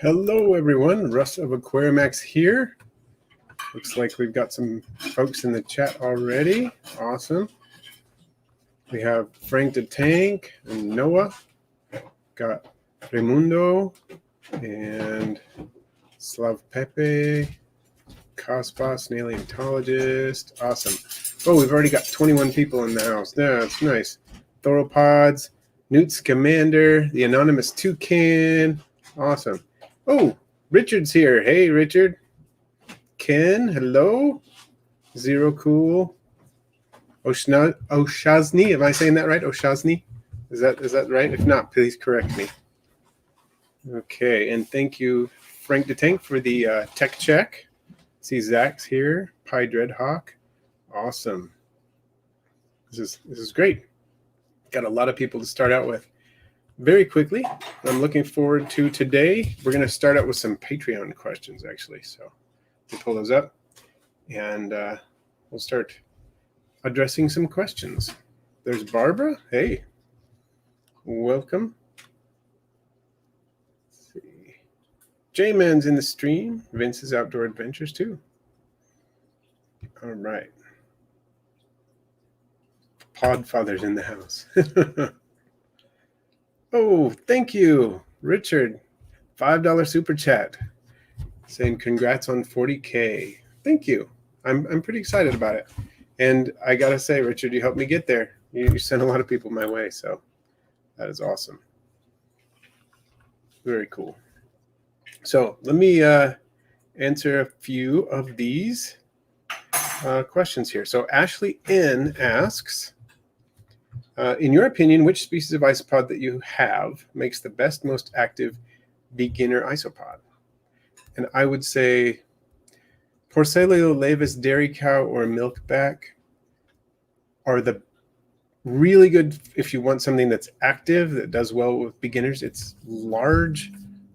Hello, everyone. Russ of Aquariumax here. Looks like we've got some folks in the chat already. Awesome. We have Frank the Tank and Noah. Got Raimundo and Slav Pepe, Cospas, an Paleontologist. Awesome. Oh, we've already got 21 people in the house. Yeah, that's nice. Thorapods, Newt Scamander, the Anonymous Toucan. Awesome. Oh, Richard's here. Hey, Richard. Ken, hello. Zero Cool. Oshazni, am I saying that right? Oshazni? Is that right? If not, please correct me. Okay, and thank you, Frank the Tank, for the tech check. See Zach's here. Pie Dreadhawk. Awesome. This is great. Got a lot of people to start out with. Very quickly, I'm looking forward to today. We're going to start out with some Patreon questions, actually. So we'll pull those up, and we'll start addressing some questions. There's Barbara. Hey, welcome. Let's see. J-Man's in the stream. Vince's Outdoor Adventures, too. All right. Podfather's in the house. Oh, thank you, Richard. $5 super chat saying congrats on 40K. Thank you. I'm pretty excited about it. And I got to say, Richard, you helped me get there. You sent a lot of people my way, so that is awesome. Very cool. So let me answer a few of these questions here. So Ashley N asks, in your opinion, which species of isopod that you have makes the best, most active beginner isopod? And I would say Porcellio dairy cow or milkback are the really good if you want something that's active, that does well with beginners. It's large,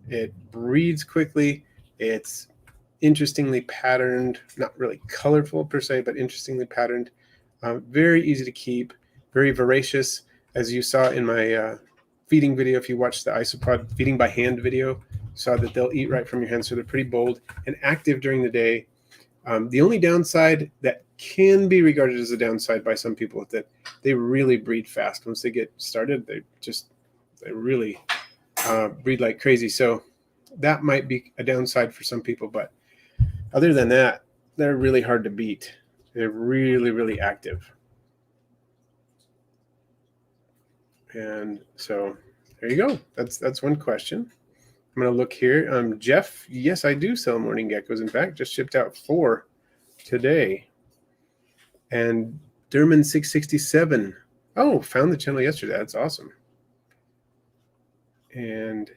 it breeds quickly, it's interestingly patterned, not really colorful per se, but interestingly patterned, very easy to keep. Very voracious, as you saw in my feeding video. If you watched the isopod feeding by hand video, you saw that they'll eat right from your hand. So they're pretty bold and active during the day. The only downside that can be regarded as a downside by some people is that they really breed fast. Once they get started, they really breed like crazy. So that might be a downside for some people. But other than that, they're really hard to beat. They're really, really active. And so there you go. That's one question. I'm going to look here. Jeff, yes, I do sell morning geckos. In fact, just shipped out 4 today. And Derman 667. Oh, found the channel yesterday. That's awesome. And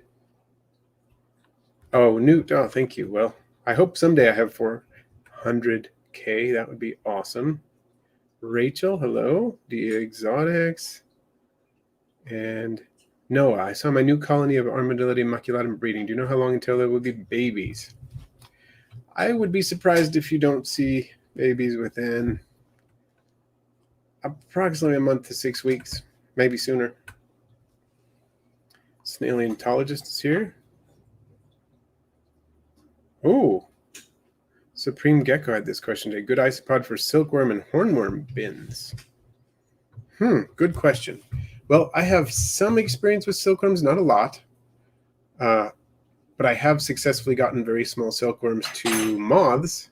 oh, Newt. Oh, thank you. Well, I hope someday I have 400K. That would be awesome. Rachel, hello. The Exotics. And Noah, I saw my new colony of Armadillo maculatum breeding. Do you know how long until there will be babies? I would be surprised if you don't see babies within approximately a month to 6 weeks, maybe sooner. Paleontologist is here. Oh, Supreme Gecko had this question today. Good isopod for silkworm and hornworm bins. Good question. Well, I have some experience with silkworms, not a lot, but I have successfully gotten very small silkworms to moths,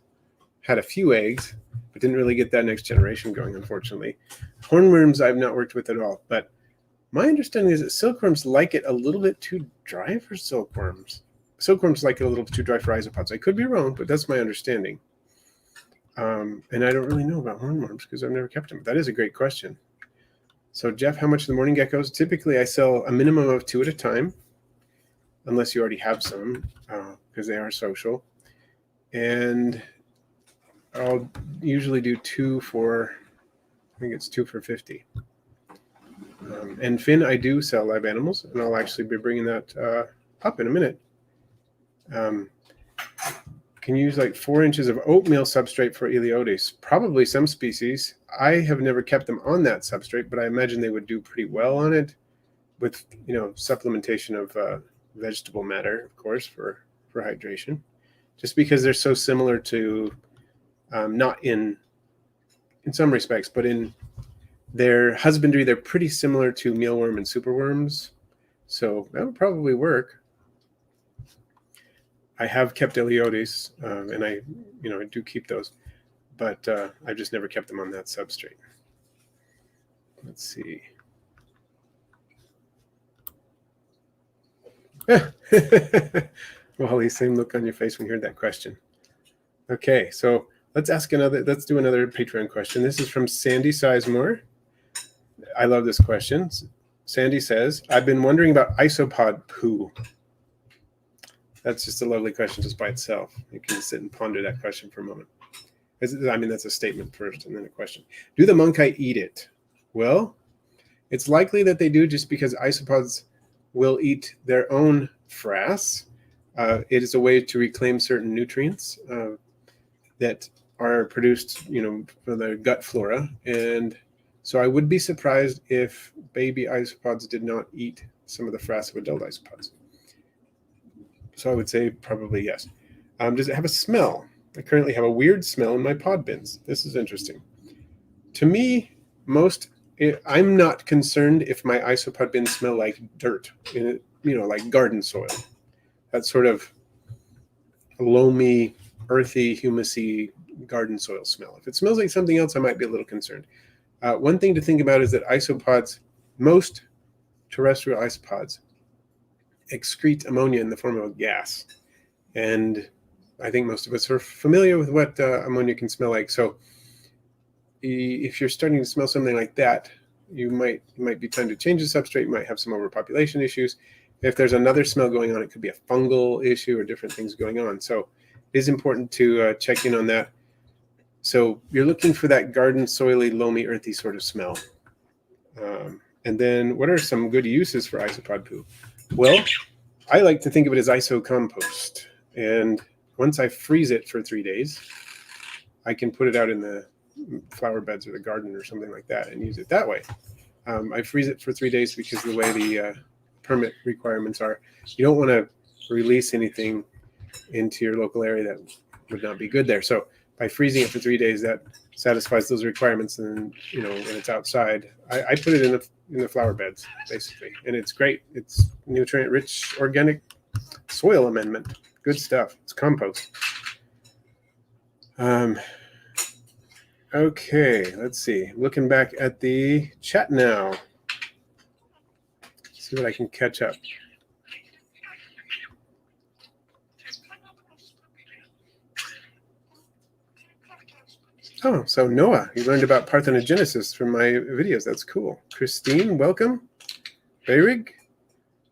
had a few eggs, but didn't really get that next generation going, unfortunately. Hornworms I've not worked with at all, but my understanding is that silkworms like it a little bit too dry for silkworms. Silkworms like it a little bit too dry for isopods. I could be wrong, but that's my understanding. And I don't really know about hornworms because I've never kept them. That is a great question. So, Jeff, how much are the morning geckos? Typically, I sell a minimum of 2 at a time, unless you already have some, because they are social. And I'll usually do 2 for, I think it's 2 for 50. And Finn, I do sell live animals, and I'll actually be bringing that up in a minute. Can you use like 4 inches of oatmeal substrate for Eleodes? Probably some species. I have never kept them on that substrate, but I imagine they would do pretty well on it with, supplementation of vegetable matter, of course, for for hydration, just because they're so similar to, not in some respects, but in their husbandry, they're pretty similar to mealworm and superworms. So that would probably work. I have kept Eleodes, and I do keep those, but I've just never kept them on that substrate. Let's see. Wally, same look on your face when you heard that question. Okay, so let's do another Patreon question. This is from Sandy Sizemore. I love this question. Sandy says, I've been wondering about isopod poo. That's just a lovely question just by itself. You can sit and ponder that question for a moment. I mean, that's a statement first and then a question. Do the monki eat it? Well, it's likely that they do, just because isopods will eat their own frass. It is a way to reclaim certain nutrients that are produced, for their gut flora. And so I would be surprised if baby isopods did not eat some of the frass of adult isopods. So I would say probably yes. Does it have a smell? I currently have a weird smell in my pod bins. This is interesting. To me, I'm not concerned if my isopod bins smell like dirt, like garden soil. That sort of loamy, earthy, humusy garden soil smell. If it smells like something else, I might be a little concerned. One thing to think about is that isopods, most terrestrial isopods, excrete ammonia in the form of a gas. And I think most of us are familiar with what ammonia can smell like. So if you're starting to smell something like that, you might be time to change the substrate. You might have some overpopulation issues. If there's another smell going on, it could be a fungal issue or different things going on. So it is important to check in on that. So you're looking for that garden, soily, loamy, earthy sort of smell. And then what are some good uses for isopod poo? Well, I like to think of it as iso compost. And once I freeze it for 3 days, I can put it out in the flower beds or the garden or something like that and use it that way. I freeze it for 3 days because of the way the permit requirements are. You don't want to release anything into your local area that would not be good there. So by freezing it for 3 days, that satisfies those requirements. And when it's outside, I put it in the flower beds basically, and it's great. It's nutrient-rich organic soil amendment. Good stuff. It's compost. Okay, let's see. Looking back at the chat now. See what I can catch up. Oh, so Noah, you learned about parthenogenesis from my videos. That's cool. Christine, welcome. Bayrig.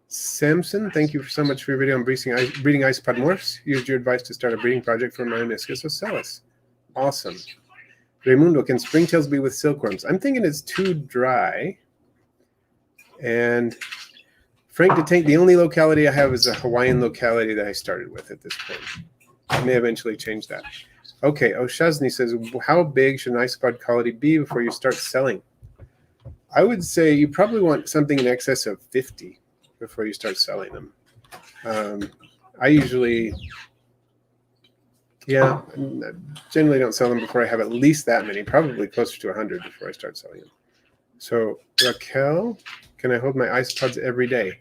Samson, thank you so much for your video on breeding isopod morphs. Used your advice to start a breeding project for my meniscus ocellus. Awesome. Raimundo, can springtails be with silkworms? I'm thinking it's too dry. And Frank the Tank, the only locality I have is a Hawaiian locality that I started with at this point. I may eventually change that. Okay, Oshazni says, how big should an isopod colony be before you start selling? I would say you probably want something in excess of 50 before you start selling them. I usually, generally don't sell them before I have at least that many, probably closer to 100 before I start selling them. So Raquel, can I hold my isopods every day?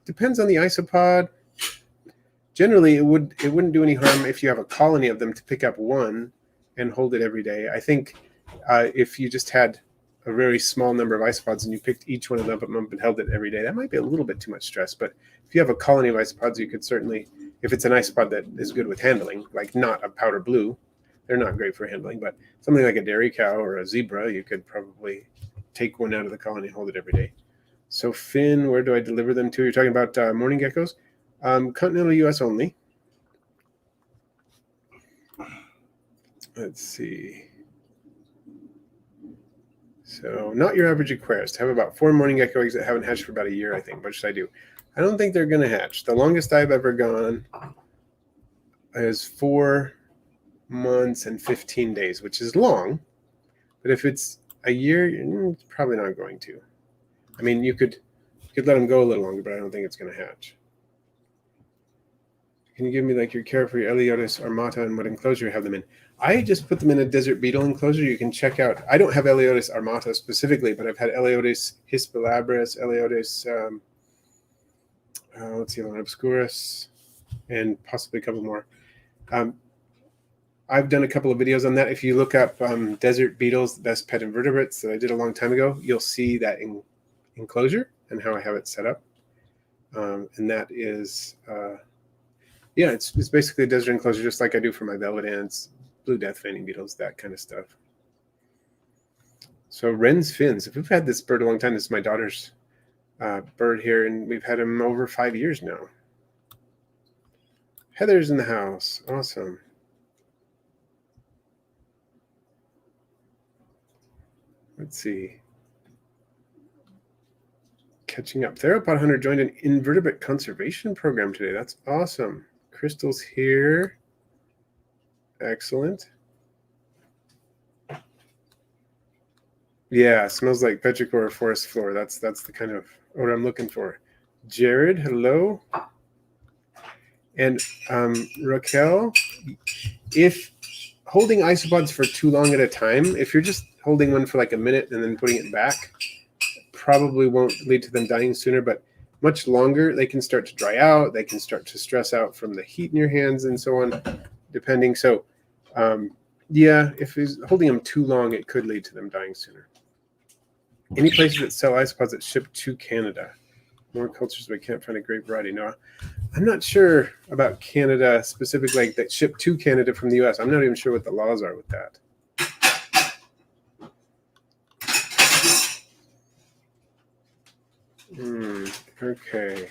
Depends on the isopod. Generally, it wouldn't do any harm if you have a colony of them to pick up one and hold it every day. I think if you just had a very small number of isopods and you picked each one of them up and held it every day, that might be a little bit too much stress. But if you have a colony of isopods, you could certainly, if it's an isopod that is good with handling, like not a powder blue, they're not great for handling, but something like a dairy cow or a zebra, you could probably take one out of the colony and hold it every day. So Finn, where do I deliver them to? You're talking about morning geckos? Continental U.S. only. Let's see. So not your average aquarist. I have about 4 morning gecko eggs that haven't hatched for about a year, I think. What should I do? I don't think they're going to hatch. The longest I've ever gone is 4 months and 15 days, which is long. But if it's a year, it's probably not going to. I mean, you could let them go a little longer, but I don't think it's going to hatch. Can you give me like your care for your Eleotis armata and what enclosure you have them in? I just put them in a desert beetle enclosure. You can check out. I don't have Eleotis armata specifically, but I've had Eleotis hispalabris, Eleotis, let's see, obscurus, and possibly a couple more. I've done a couple of videos on that. If you look up desert beetles, the best pet invertebrates that I did a long time ago, you'll see that enclosure and how I have it set up. And that is, yeah, it's basically a desert enclosure, just like I do for my velvet ants, blue death fanning beetles, that kind of stuff. So wren's fins. If we've had this bird a long time, this is my daughter's bird here, and we've had him over 5 years now. Heather's in the house. Awesome. Let's see. Catching up. Theropod Hunter joined an invertebrate conservation program today. That's awesome. Crystal's here. Excellent. Yeah, smells like petrichor or forest floor. That's the kind of what I'm looking for. Jared, hello. And Raquel, if holding isopods for too long at a time, if you're just holding one for like a minute and then putting it back, probably won't lead to them dying sooner, but much longer, they can start to dry out. They can start to stress out from the heat in your hands and so on, depending. So, yeah, if he's holding them too long, it could lead to them dying sooner. Any places that sell isopods that ship to Canada? More cultures, but can't find a great variety. No, I'm not sure about Canada specifically, like that ship to Canada from the U.S. I'm not even sure what the laws are with that. Okay.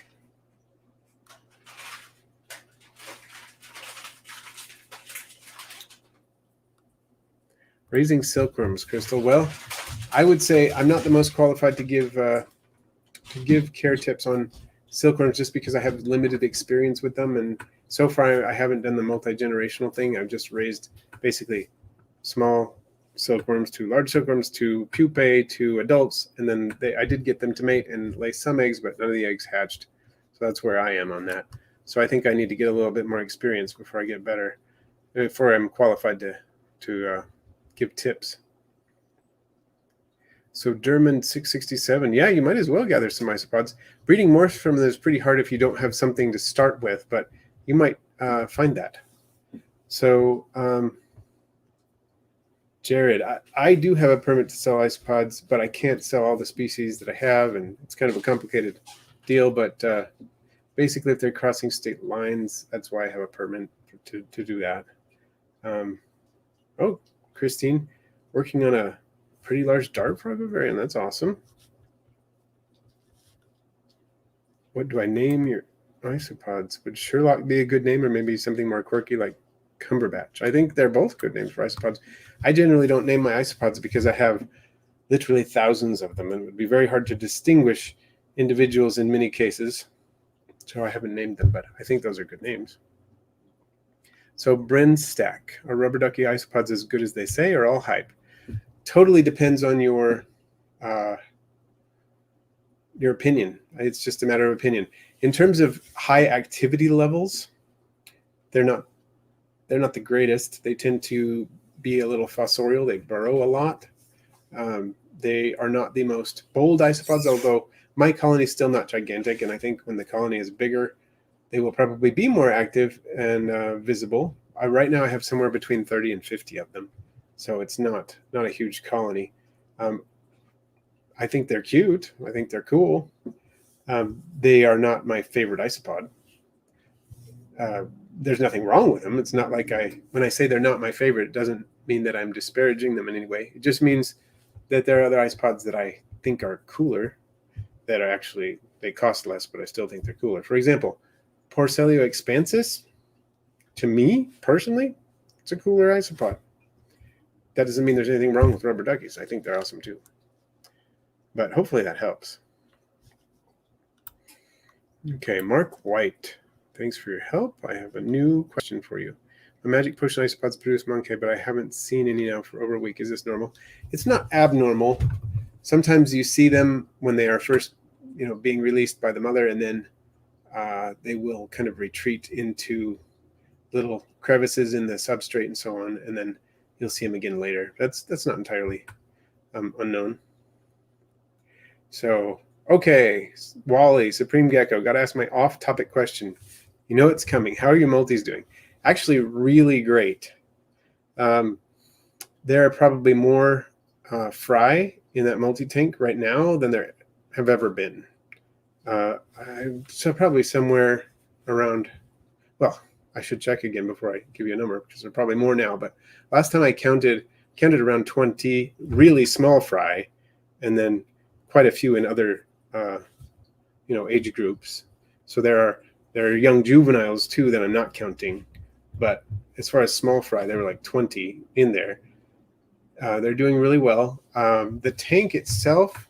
Raising silkworms, Crystal. Well, I would say I'm not the most qualified to give care tips on silkworms just because I have limited experience with them, and so far I haven't done the multi-generational thing. I've just raised basically small silkworms to large silkworms to pupae to adults, and then I did get them to mate and lay some eggs, but none of the eggs hatched. So that's where I am on that. So I think I need to get a little bit more experience before I get better, before I'm qualified to give tips. So Derman 667, yeah, you might as well gather some isopods. Breeding morphs from them is pretty hard if you don't have something to start with, but you might find that. So Jared, I do have a permit to sell isopods, but I can't sell all the species that I have, and it's kind of a complicated deal. But basically, if they're crossing state lines, that's why I have a permit to do that. Oh, Christine, working on a pretty large dart frog vivarium. That's awesome. What do I name your isopods? Would Sherlock be a good name, or maybe something more quirky like Cumberbatch? I think they're both good names for isopods. I generally don't name my isopods because I have literally thousands of them, and it would be very hard to distinguish individuals in many cases. So I haven't named them, but I think those are good names. So Bren Stack, are rubber ducky isopods as good as they say, or all hype? Totally depends on your opinion. It's just a matter of opinion. In terms of high activity levels, they're not the greatest. They tend to be a little fossorial. They burrow a lot. They are not the most bold isopods, although my colony is still not gigantic, and I think when the colony is bigger, they will probably be more active and visible. Right now I have somewhere between 30 and 50 of them, so it's not a huge colony. I think they're cute. I think they're cool. They are not my favorite isopod. There's nothing wrong with them. It's not like when I say they're not my favorite, it doesn't mean that I'm disparaging them in any way. It just means that there are other isopods that I think are cooler, that are actually, they cost less, but I still think they're cooler. For example, Porcellio expansus, to me, personally, it's a cooler isopod. That doesn't mean there's anything wrong with rubber duckies. I think they're awesome too. But hopefully that helps. Okay, Mark White. Thanks for your help. I have a new question for you. My magic potion isopods produce monkey, but I haven't seen any now for over a week. Is this normal? It's not abnormal. Sometimes you see them when they are first, being released by the mother, and then they will kind of retreat into little crevices in the substrate and so on, and then you'll see them again later. That's not entirely unknown. So, okay, Wally, Supreme Gecko, got to ask my off-topic question. You know it's coming. How are your multis doing? Actually, really great. There are probably more fry in that multi-tank right now than there have ever been. So probably somewhere around, well, I should check again before I give you a number because there are probably more now. But last time I counted around 20 really small fry, and then quite a few in other age groups. So there are young juveniles too that I'm not counting. But as far as small fry, there were like 20 in there. They're doing really well. The tank itself,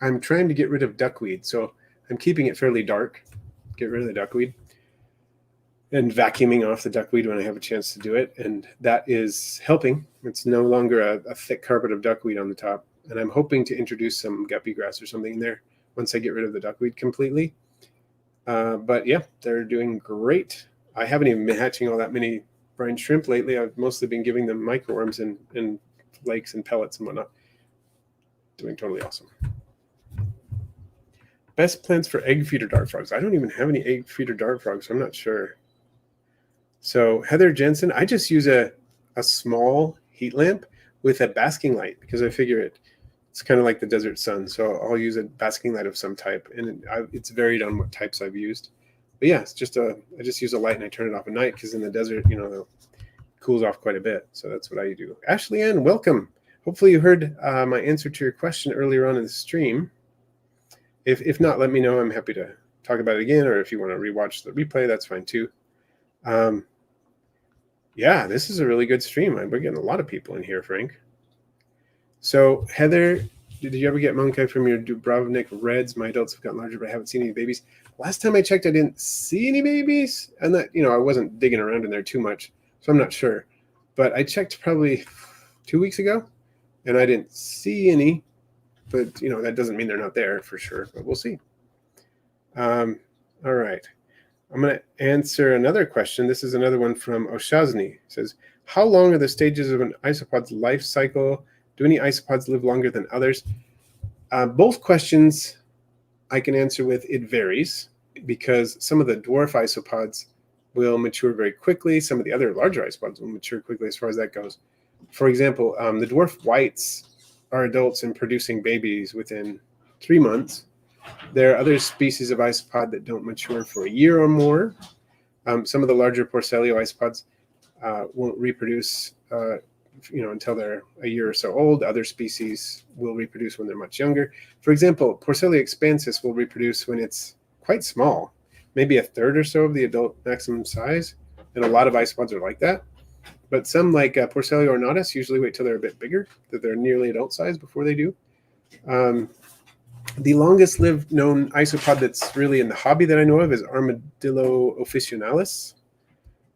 I'm trying to get rid of duckweed, so I'm keeping it fairly dark. Get rid of the duckweed. And vacuuming off the duckweed when I have a chance to do it, and that is helping. It's no longer a thick carpet of duckweed on the top, and I'm hoping to introduce some guppy grass or something in there once I get rid of the duckweed completely. But yeah, they're doing great. I haven't even been hatching all that many brine shrimp lately. I've mostly been giving them microworms and flakes and pellets and whatnot. Doing totally awesome. Best plants for egg feeder dart frogs. I don't even have any egg feeder dart frogs, so I'm not sure. So Heather Jensen, I just use a small heat lamp with a basking light because I figure it's kind of like the desert sun. So I'll use a basking light of some type, and it's varied on what types I've used. But yeah, I just use a light and I turn it off at night because in the desert, it cools off quite a bit. So that's what I do. Ashley Ann, welcome. Hopefully you heard my answer to your question earlier on in the stream. If not, let me know. I'm happy to talk about it again, or if you want to rewatch the replay, that's fine too. Yeah, this is a really good stream. We're getting a lot of people in here, Frank. So Heather, did you ever get monkey from your Dubrovnik Reds? My adults have gotten larger, but I haven't seen any babies. Last time I checked, I didn't see any babies, and that I wasn't digging around in there too much, so I'm not sure. But I checked probably 2 weeks ago, and I didn't see any. But that doesn't mean they're not there for sure. But we'll see. All right. I'm going to answer another question. This is another one from Oshazny. It says, how long are the stages of an isopod's life cycle? Do any isopods live longer than others? Both questions I can answer with it varies, because some of the dwarf isopods will mature very quickly. Some of the other larger isopods will mature quickly as far as that goes. For example, the dwarf whites are adults and producing babies within 3 months. There are other species of isopod that don't mature for a year or more. Some of the larger Porcellio isopods won't reproduce until they're a year or so old. Other species will reproduce when they're much younger. For example, Porcellio expansus will reproduce when it's quite small, maybe a third or so of the adult maximum size. And a lot of isopods are like that. But some, like Porcellio ornatus, usually wait till they're a bit bigger, that they're nearly adult size before they do. The longest lived known isopod that's really in the hobby that I know of is Armadillo officinalis.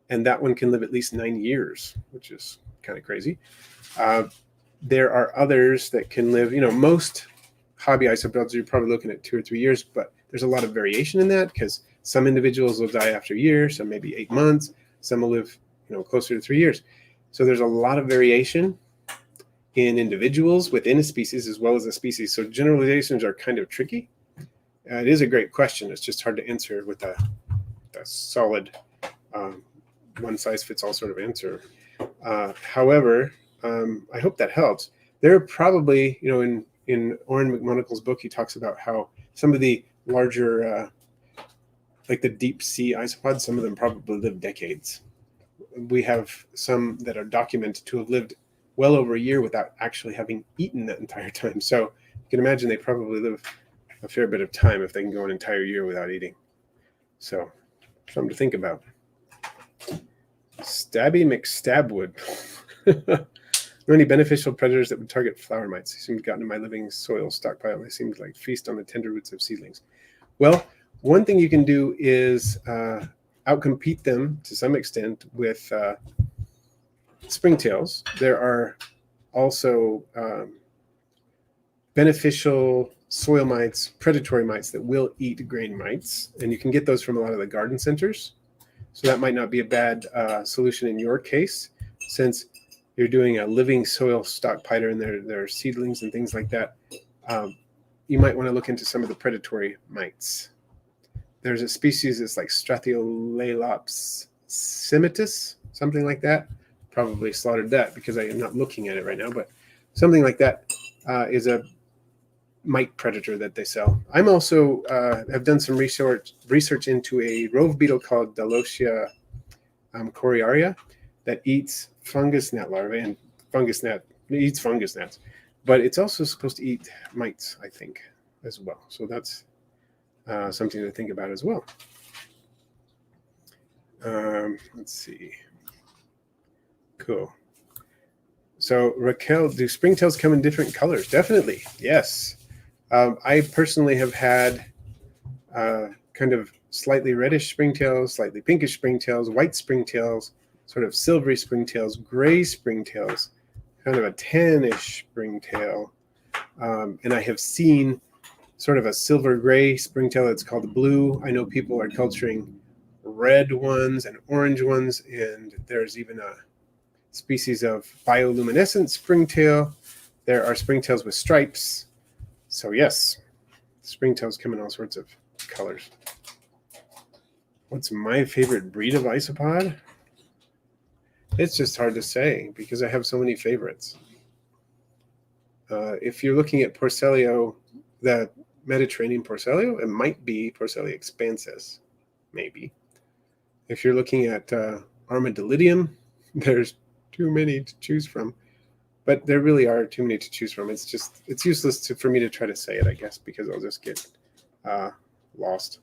And that one can live at least 9 years, which is kind of crazy. There are others that can live, most hobby isopods, you're probably looking at 2 or 3 years, but there's a lot of variation in that because some individuals will die after a year, some maybe 8 months, some will live, closer to 3 years. So there's a lot of variation in individuals within a species as well as a species. So generalizations are kind of tricky. It is a great question. It's just hard to answer with a solid one-size-fits-all sort of answer. However, I hope that helps. There are probably, in Oren McMonagle's book, he talks about how some of the larger, like the deep sea isopods, some of them probably live decades. We have some that are documented to have lived well over a year without actually having eaten that entire time. So you can imagine they probably live a fair bit of time if they can go an entire year without eating. So something to think about. Stabby McStabwood. Are there any beneficial predators that would target flower mites? They seem to have gotten in my living soil stockpile. They seem to feast on the tender roots of seedlings. Well, one thing you can do is outcompete them to some extent with Springtails. There are also beneficial soil mites, predatory mites that will eat grain mites, and you can get those from a lot of the garden centers. So that might not be a bad solution in your case, since you're doing a living soil stockpiter and there are seedlings and things like that. You might want to look into some of the predatory mites. There's a species that's like Strathiolalops simitus, something like that. Probably slaughtered that because I am not looking at it right now, but something like that is a mite predator that they sell. I'm also have done some research into a rove beetle called Dalotia coriaria that eats fungus gnat larvae, and it eats fungus gnats, but it's also supposed to eat mites, I think, as well. So that's something to think about as well. Let's see. Cool. So Raquel, do springtails come in different colors? Definitely, yes. I personally have had kind of slightly reddish springtails, slightly pinkish springtails, white springtails, sort of silvery springtails, gray springtails, kind of a tannish springtail. And I have seen sort of a silver gray springtail that's called blue. I know people are culturing red ones and orange ones, and there's even a species of bioluminescent springtail. There are springtails with stripes. So yes, springtails come in all sorts of colors. What's my favorite breed of isopod? It's just hard to say because I have so many favorites. If you're looking at Porcellio, the Mediterranean Porcellio, it might be Porcellia expansus, maybe. If you're looking at Armadillidium, there's too many to choose from. But there really are too many to choose from. It's useless for me to try to say it, I guess, because I'll just get lost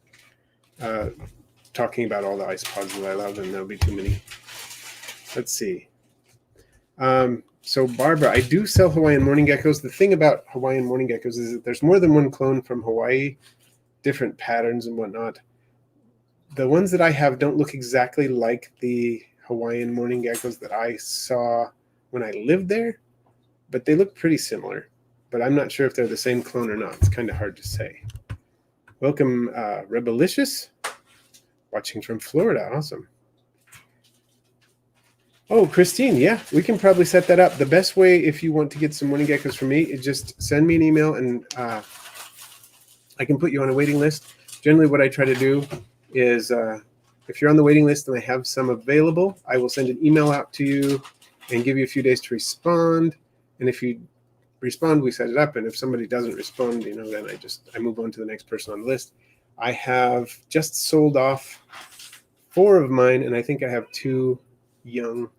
talking about all the isopods that I love, and there'll be too many. Let's see. So Barbara, I do sell Hawaiian mourning geckos. The thing about Hawaiian mourning geckos is that there's more than one clone from Hawaii, different patterns and whatnot. The ones that I have don't look exactly like the Hawaiian mourning geckos that I saw when I lived there, but they look pretty similar. But I'm not sure if they're the same clone or not. It's kind of hard to say. Welcome, Rebelicious, watching from Florida. Awesome. Oh, Christine, yeah, we can probably set that up. The best way, if you want to get some mourning geckos from me, is just send me an email, and I can put you on a waiting list. Generally, what I try to do is if you're on the waiting list and I have some available, I will send an email out to you and give you a few days to respond. And if you respond, we set it up. And if somebody doesn't respond, then I move on to the next person on the list. I have just sold off 4 of mine, and I think I have 2 young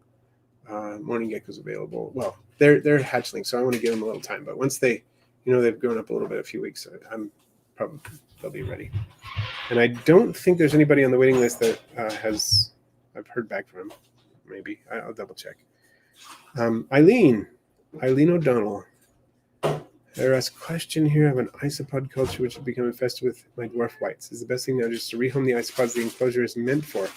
mourning geckos available. Well, they're hatchlings, so I want to give them a little time. But once they've grown up a little bit, a few weeks, they'll be ready. And I don't think there's anybody on the waiting list that I've heard back from. Maybe I'll double check. Eileen O'Donnell. There is a question here of an isopod culture which will become infested with my dwarf whites. Is the best thing now just to rehome the isopods the enclosure is meant for?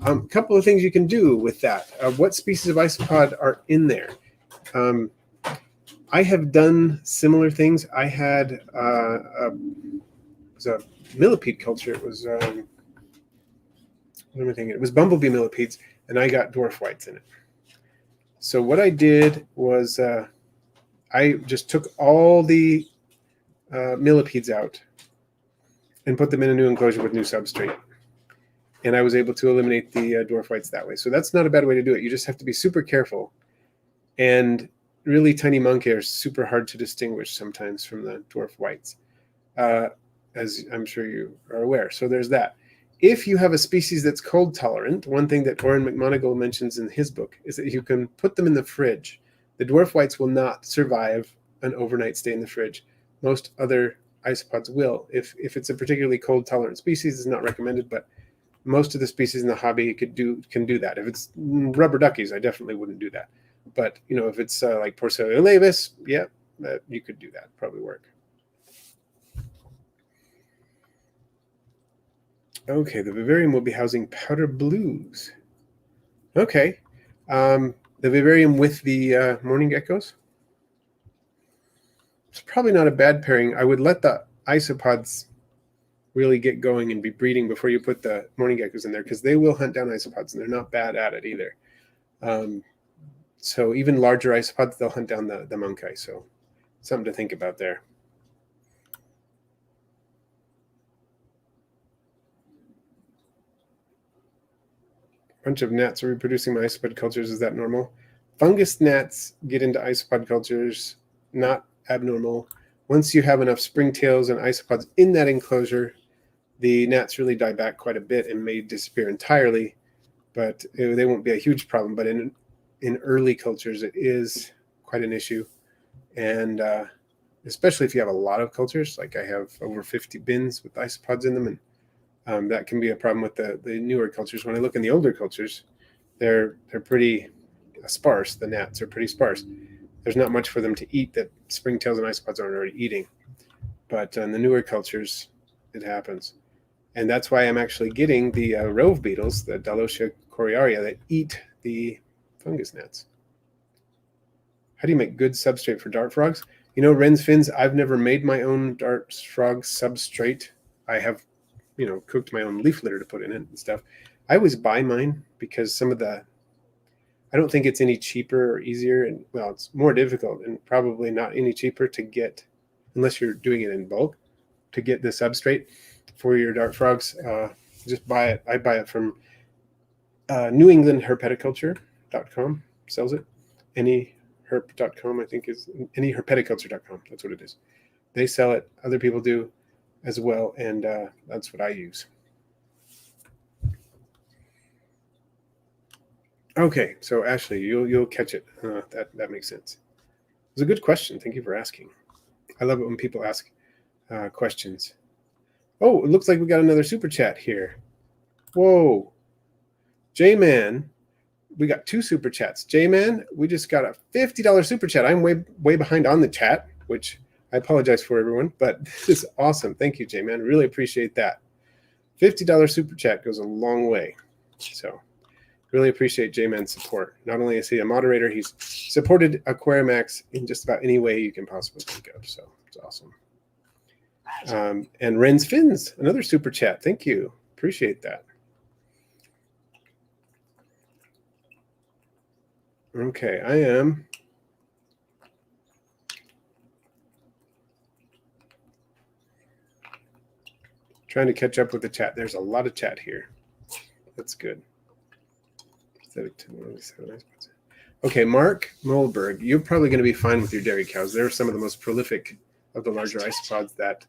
A couple of things you can do with that. What species of isopod are in there? I have done similar things. I had it was a millipede culture. It was what am I thinking? It was bumblebee millipedes, and I got dwarf whites in it. So what I did was I just took all the millipedes out and put them in a new enclosure with new substrate. And I was able to eliminate the dwarf whites that way. So that's not a bad way to do it. You just have to be super careful. And really tiny monkey are super hard to distinguish sometimes from the dwarf whites, as I'm sure you are aware. So there's that. If you have a species that's cold tolerant, one thing that Oren McMonigal mentions in his book is that you can put them in the fridge. The dwarf whites will not survive an overnight stay in the fridge. Most other isopods will. If it's a particularly cold tolerant species, it's not recommended, but most of the species in the hobby can do that. If it's rubber duckies, I definitely wouldn't do that. But if it's like Porcellia laevis, yeah, you could do that. Probably work. Okay, the vivarium will be housing powder blues. Okay, the vivarium with the mourning geckos. it's probably not a bad pairing. I would let the isopods really get going and be breeding before you put the morning geckos in there, because they will hunt down isopods, and they're not bad at it either. So even larger isopods, they'll hunt down the monkai. So something to think about there. Bunch of gnats are reproducing my isopod cultures. Is that normal? Fungus gnats get into isopod cultures, not abnormal. Once you have enough springtails and isopods in that enclosure, the gnats really die back quite a bit and may disappear entirely, but they won't be a huge problem. But in early cultures, it is quite an issue. And especially if you have a lot of cultures, like I have over 50 bins with isopods in them, and that can be a problem with the newer cultures. When I look in the older cultures, they're pretty sparse. The gnats are pretty sparse. There's not much for them to eat that springtails and isopods aren't already eating. But in the newer cultures, it happens. And that's why I'm actually getting the rove beetles, the Dalmatian coriaria, that eat the fungus gnats. How do you make good substrate for dart frogs? You know, Wren's fins, I've never made my own dart frog substrate. I have, cooked my own leaf litter to put in it and stuff. I always buy mine because I don't think it's any cheaper or easier. And well, it's more difficult and probably not any cheaper to get, unless you're doing it in bulk, to get the substrate for your dart frogs. Just buy it. I buy it from New England Herpeticulture.com sells it. Anyherp.com, I think, is anyherpeticulture.com. That's what it is. They sell it. Other people do as well, and that's what I use. Okay, so Ashley, you'll catch it. That makes sense. It was a good question. Thank you for asking. I love it when people ask questions. Oh, it looks like we got another super chat here. Whoa, J-Man, we got 2 super chats. J-Man, we just got a $50 super chat. I'm way behind on the chat, which I apologize for, everyone, but this is awesome. Thank you, J-Man. Really appreciate that. $50 super chat goes a long way. So really appreciate J-Man's support. Not only is he a moderator, he's supported Aquarimax in just about any way you can possibly think of. So it's awesome. And Wren's Fins, another super chat. Thank you. Appreciate that. Okay, I am trying to catch up with the chat. There's a lot of chat here. That's good. Okay, Mark Molberg, you're probably going to be fine with your dairy cows. They're some of the most prolific of the larger isopods that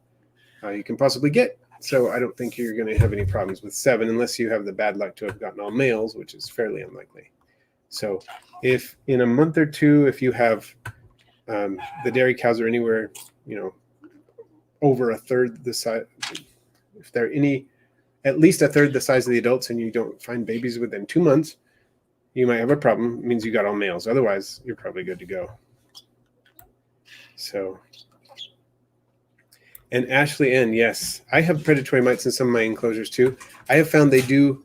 you can possibly get. So I don't think you're going to have any problems with 7 unless you have the bad luck to have gotten all males, which is fairly unlikely. So if in a month or two, if you have the dairy cows are anywhere, over a third the size, if they're at least a third the size of the adults and you don't find babies within 2 months, you might have a problem. It means you got all males. Otherwise, you're probably good to go. So, and Ashley N, yes, I have predatory mites in some of my enclosures too. I have found they do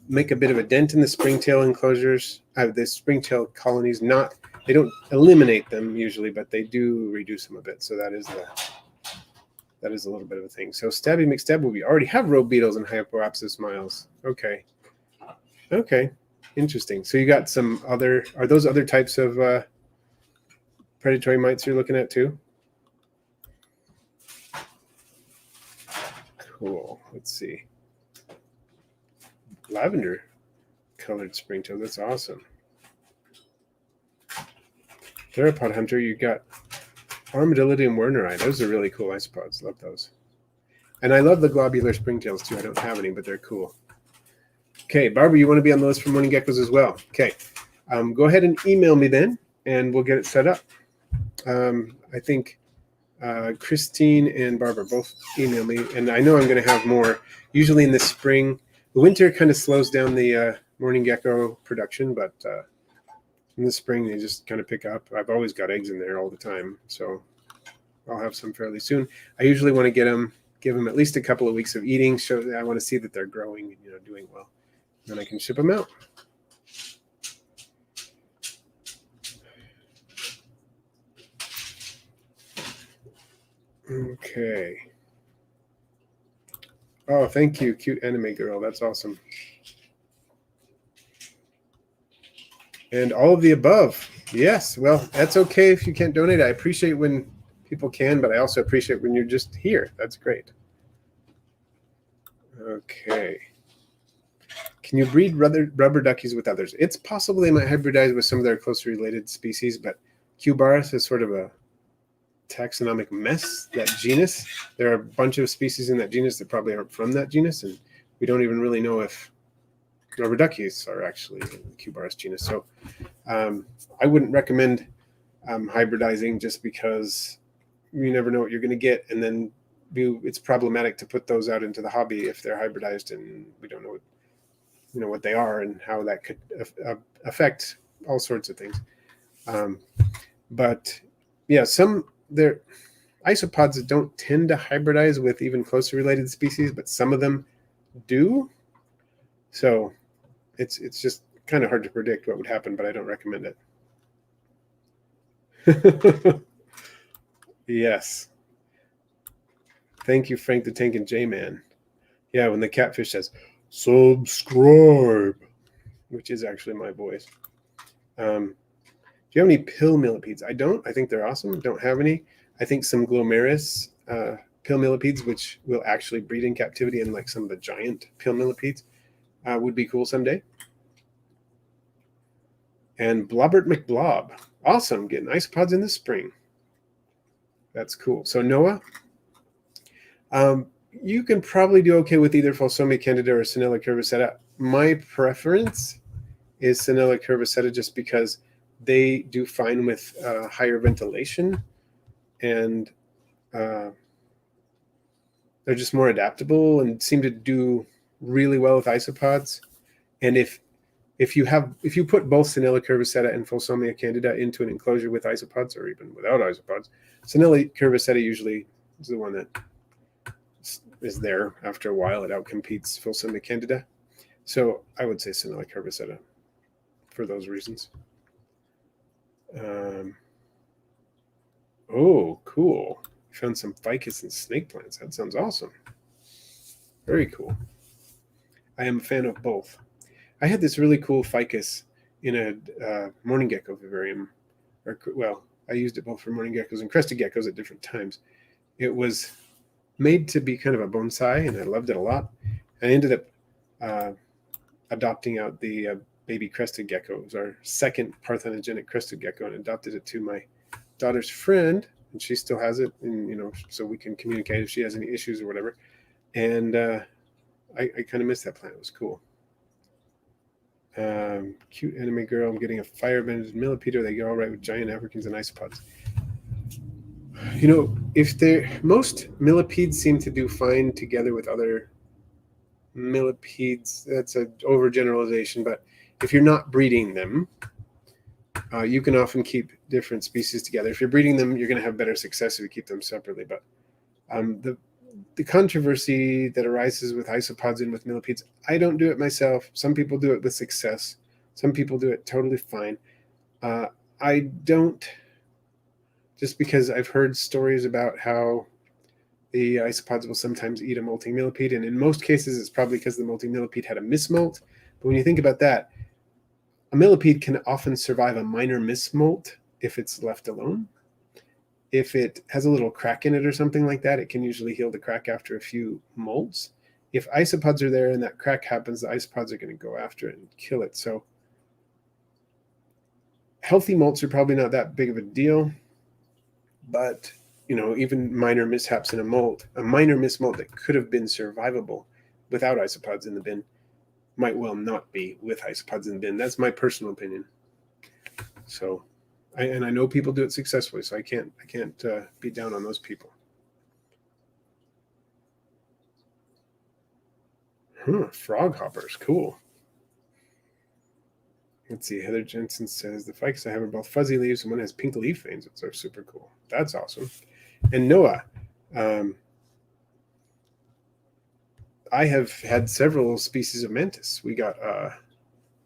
make a bit of a dent in the springtail enclosures, the springtail colonies. They don't eliminate them usually, but they do reduce them a bit. So that is a little bit of a thing. So Stabby McStab, we already have robe beetles and Hypoapsis miles. Okay. Interesting. So you got some other, are those other types of predatory mites you're looking at too? Cool. Let's see. Lavender colored springtail. That's awesome. Theropod Hunter, you got Armadillidium werneri. Those are really cool isopods. Love those. And I love the globular springtails too. I don't have any, but they're cool. Okay, Barbara, you want to be on the list for morning geckos as well? Okay. Go ahead and email me then, and we'll get it set up. I think Christine and Barbara both email me, and I know I'm going to have more. Usually in the spring, the winter kind of slows down the morning gecko production, but in the spring they just kind of pick up. I've always got eggs in there all the time, so I'll have some fairly soon. I usually want to give them at least a couple of weeks of eating. I want to see that they're growing and doing well. Then I can ship them out. Okay. Oh, thank you, cute anime girl. That's awesome. And all of the above. Yes. Well, that's okay if you can't donate. I appreciate when people can, but I also appreciate when you're just here. That's great. Okay. Can you breed rubber duckies with others? It's possible they might hybridize with some of their closely related species, but Cubaris is sort of a taxonomic mess, that genus. There are a bunch of species in that genus that probably aren't from that genus, and we don't even really know if rubber duckies are actually in the Cubaris genus. So I wouldn't recommend hybridizing just because you never know what you're going to get, and then it's problematic to put those out into the hobby if they're hybridized and we don't know what they are and how that could affect all sorts of things. But yeah, their isopods don't tend to hybridize with even closely related species, but some of them do. So it's just kind of hard to predict what would happen, but I don't recommend it. Yes. Thank you, Frank the Tank and J-Man. Yeah, when the catfish says, subscribe, which is actually my voice. Do you have any pill millipedes? I don't. I think they're awesome. Don't have any. I think some glomeris pill millipedes, which will actually breed in captivity, and like some of the giant pill millipedes, would be cool someday. And Blobbert McBlob. Awesome. Getting isopods in the spring. That's cool. So Noah, you can probably do okay with either Philosomia candida or Sinella curviceta. My preference is Sinella curviceta just because they do fine with higher ventilation, and they're just more adaptable and seem to do really well with isopods. And if you put both Sinella curviceta and Philosomia candida into an enclosure with isopods, or even without isopods, Sinella curviceta usually is the one that is there after a while. It outcompetes Philosomia candida. So I would say Sinella curviceta for those reasons. Oh, cool. Found some ficus and snake plants. That sounds awesome. Very cool. I am a fan of both. I had this really cool ficus in a morning gecko vivarium. I used it both for morning geckos and crested geckos at different times. It was made to be kind of a bonsai, and I loved it a lot. I ended up adopting out the baby crested gecko. It was our second parthenogenic crested gecko, and adopted it to my daughter's friend, and she still has it, and so we can communicate if she has any issues or whatever. And I kind of missed that plant. It was cool. Cute anime girl. I'm getting a fire-banded millipede. They go all right with giant Africans and isopods. Most millipedes seem to do fine together with other millipedes. That's an overgeneralization, but if you're not breeding them, you can often keep different species together. If you're breeding them, you're going to have better success if you keep them separately. But the controversy that arises with isopods and with millipedes, I don't do it myself. Some people do it with success. Some people do it totally fine. I don't, just because I've heard stories about how the isopods will sometimes eat a molting millipede, and in most cases it's probably because the molting millipede had a mismolt. But when you think about that, a millipede can often survive a minor mismolt if it's left alone. If it has a little crack in it or something like that, it can usually heal the crack after a few molts. If isopods are there and that crack happens, the isopods are going to go after it and kill it. So healthy molts are probably not that big of a deal, but even minor mishaps in a minor mismolt that could have been survivable without isopods in the bin might well not be with isopods in the bin. That's my personal opinion. So, I know people do it successfully, so I can't be down on those people. Frog hoppers, cool. Let's see. Heather Jensen says the ficus I have are both fuzzy leaves and one has pink leaf veins, which are super cool. That's awesome. And Noah, I have had several species of mantis. We got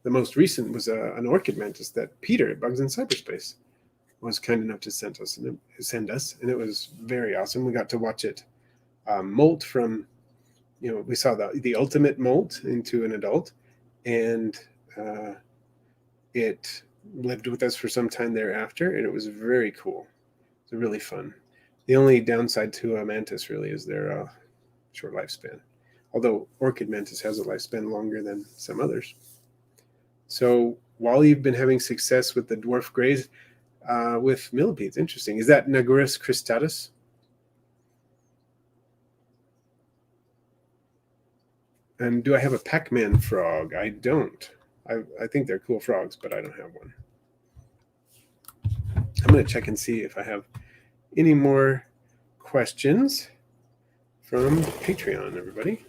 the most recent was an orchid mantis that Peter at Bugs in Cyberspace was kind enough to send us, and it was very awesome. We got to watch it molt from, we saw the ultimate molt into an adult, and it lived with us for some time thereafter, and it was very cool. It was really fun. The only downside to a mantis really is their short lifespan, although Orchid Mantis has a lifespan longer than some others. So while you've been having success with the dwarf grays with millipedes, interesting. Is that Nagurus cristatus? And do I have a Pac-Man frog? I don't. I think they're cool frogs, but I don't have one. I'm going to check and see if I have any more questions from Patreon, everybody.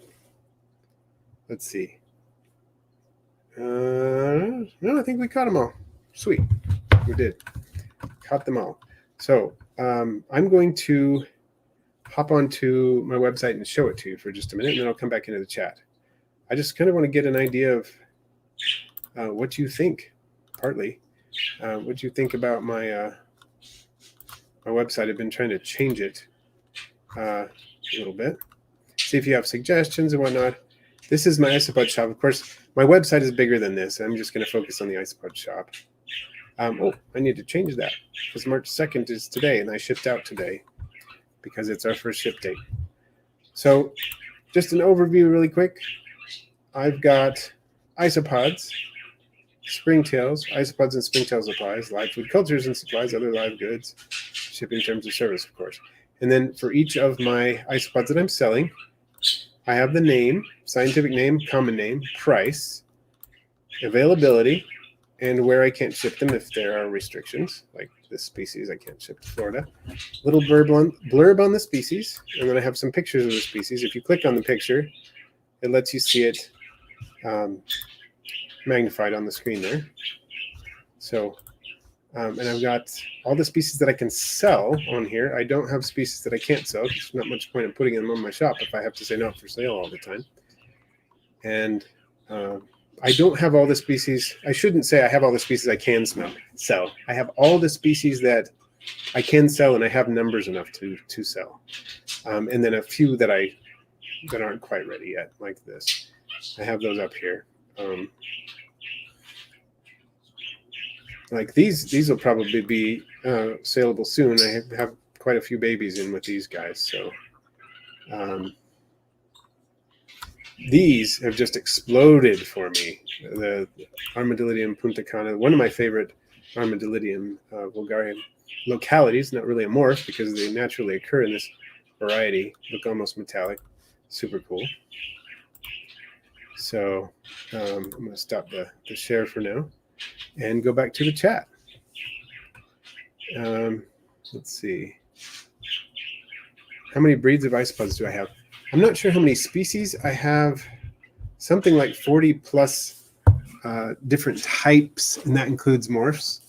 Let's see. No, I think we caught them all. Sweet. We did. Caught them all. So I'm going to hop onto my website and show it to you for just a minute, and then I'll come back into the chat. I just kind of want to get an idea of what you think, partly. What you think about my my website. I've been trying to change it a little bit. See if you have suggestions and whatnot. This is my Isopod Shop. Of course, my website is bigger than this. I'm just going to focus on the Isopod Shop. Oh, I need to change that because March 2nd is today, and I shipped out today because it's our first ship date. So just an overview really quick. I've got Isopods, Springtails, Isopods and Springtail supplies, live food cultures and supplies, other live goods, shipping terms of service, of course. And then for each of my Isopods that I'm selling, I have the name, scientific name, common name, price, availability, and where I can't ship them if there are restrictions, like this species I can't ship to Florida. Little blurb on the species, and then I have some pictures of the species. If you click on the picture, it lets you see it magnified on the screen there. So, and I've got all the species that I can sell on here. I don't have species that I can't sell. There's not much point in putting them on my shop if I have to say not for sale all the time. And I don't have all the species. I shouldn't say I have all the species I can sell. I have all the species that I can sell, and I have numbers enough to sell. And then a few that aren't quite ready yet, like this. I have those up here. Like these will probably be saleable soon. I have quite a few babies in with these guys, so these have just exploded for me. The Armadillidium punta cana, one of my favorite Armadillidium vulgarium localities, not really a morph because they naturally occur in this variety, look almost metallic, super cool. So I'm going to stop the share for now and go back to the chat. Let's see. How many breeds of isopods do I have? I'm not sure how many species. I have something like 40 plus different types, and that includes morphs.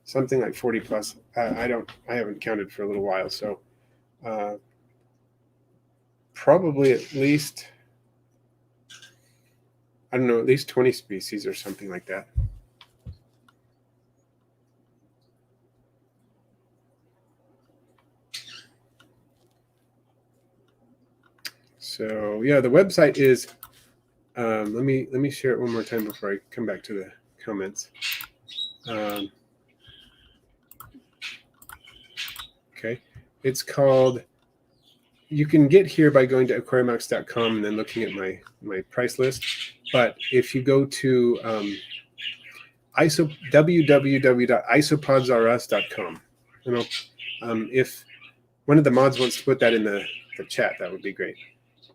Something like 40 plus. I haven't counted for a little while, so probably at least, I don't know, at least 20 species or something like that. So yeah, the website is. Let me share it one more time before I come back to the comments. Okay, it's called. You can get here by going to aquariumax.com and then looking at my price list. But if you go to www.isopodsrus.com, if one of the mods wants to put that in the chat, that would be great.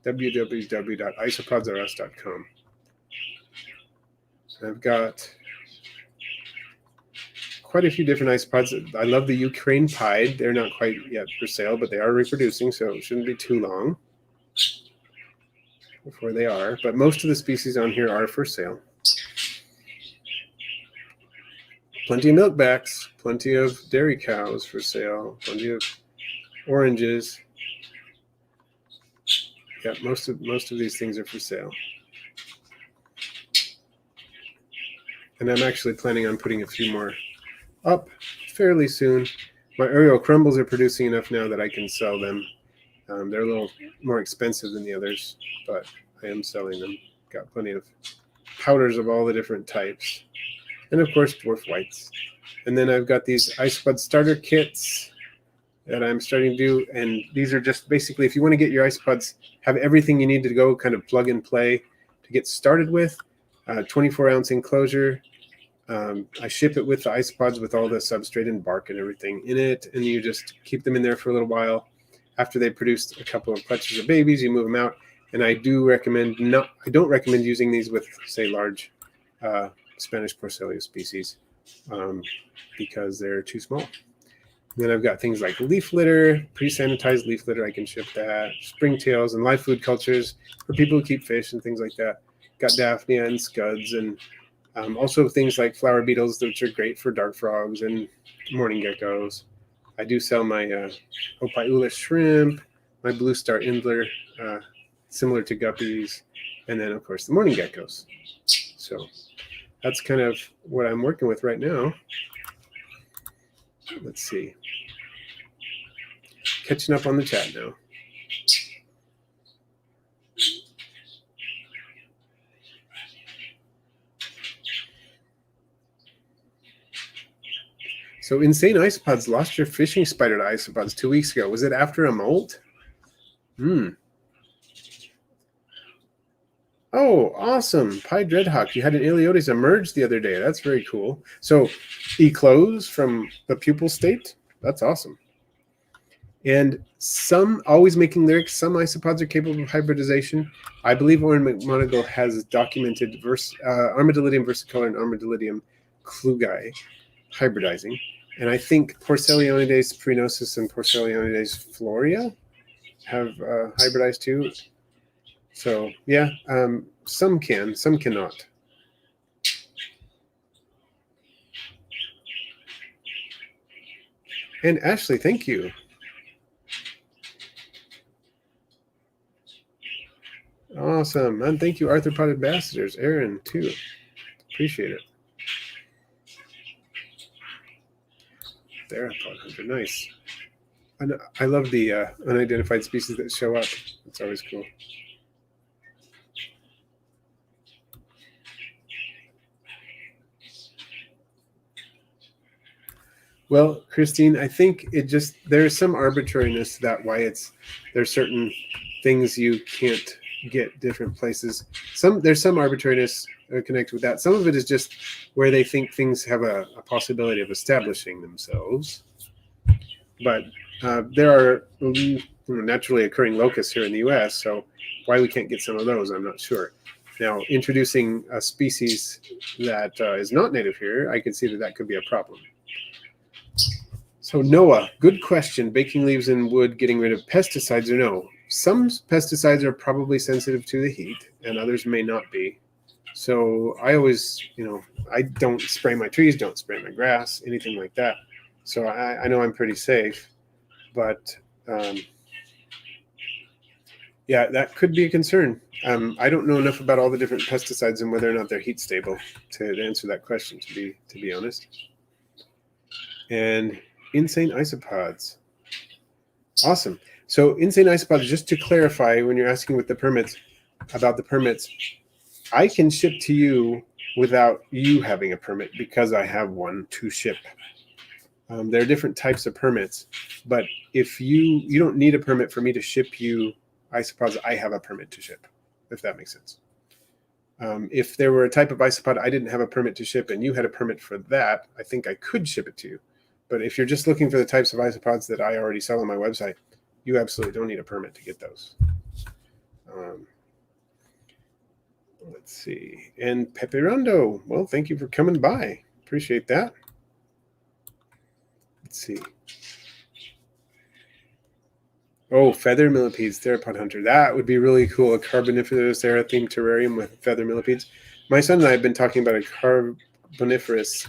www.isopodsrus.com. I've got quite a few different isopods. I love the Ukraine pied. They're not quite yet for sale, but they are reproducing, so it shouldn't be too long before they are. But most of the species on here are for sale. Plenty of milkbacks, plenty of dairy cows for sale, plenty of oranges. Yeah, most of these things are for sale. And I'm actually planning on putting a few more up fairly soon. My Oreo crumbles are producing enough now that I can sell them. They're a little more expensive than the others, but I am selling them. Got plenty of powders of all the different types. And of course, dwarf whites. And then I've got these Isopod starter kits that I'm starting to do. And these are just basically, if you want to get your Isopods, have everything you need to go kind of plug and play to get started with. 24-ounce enclosure. I ship it with the Isopods with all the substrate and bark and everything in it. And you just keep them in there for a little while. After they produce a couple of clutches of babies, you move them out. And I do recommend I don't recommend using these with, say, large Spanish Porcellio species because they're too small. And then I've got things like leaf litter, pre-sanitized leaf litter. I can ship that. Springtails and live food cultures for people who keep fish and things like that. Got Daphnia and scuds and also things like flower beetles, which are great for dart frogs and morning geckos. I do sell my Opaiula shrimp, my blue star indler, similar to guppies, and then, of course, the morning geckos. So that's kind of what I'm working with right now. Let's see. Catching up on the chat now. So Insane Isopods lost your fishing spider to Isopods 2 weeks ago. Was it after a molt? Oh, awesome. Pie Dreadhawk, you had an Eleodes emerge the other day. That's very cool. So eclose from the pupal state. That's awesome. And some, always making lyrics, some isopods are capable of hybridization. I believe Oren McMonagle has documented Armadillidium versicolor and Armadillidium klugi hybridizing. And I think Porcellionides prenosis and Porcellionides florea have hybridized too. So yeah, some can, some cannot. And Ashley, thank you. Awesome. And thank you, Arthropod ambassadors. Aaron, too. Appreciate it. Theropod hunter. Nice. And I love the unidentified species that show up. It's always cool. Well, Christine, I think there's some arbitrariness to that why there's certain things you can't get different places. There's some arbitrariness connected with that. Some of it is just where they think things have a possibility of establishing themselves. But there are naturally occurring locusts here in the U.S., so why we can't get some of those, I'm not sure. Now, introducing a species that is not native here, I can see that could be a problem. So Noah, good question. Baking leaves in wood, getting rid of pesticides or no? Some pesticides are probably sensitive to the heat and others may not be. So I always, I don't spray my trees, don't spray my grass, anything like that. So I know I'm pretty safe, but yeah, that could be a concern. I don't know enough about all the different pesticides and whether or not they're heat stable to answer that question, to be honest. And Insane Isopods. Awesome. So Insane Isopods, just to clarify, when you're asking about the permits, I can ship to you without you having a permit because I have one to ship. There are different types of permits, but if you don't need a permit for me to ship you isopods, I have a permit to ship, if that makes sense. If there were a type of isopod I didn't have a permit to ship and you had a permit for that, I think I could ship it to you. But if you're just looking for the types of isopods that I already sell on my website, you absolutely don't need a permit to get those. Let's see. And Pepe Rondo, well, thank you for coming by. Appreciate that. Let's see. Oh, feather millipedes, theropod hunter. That would be really cool. A carboniferous era-themed terrarium with feather millipedes. My son and I have been talking about a carboniferous,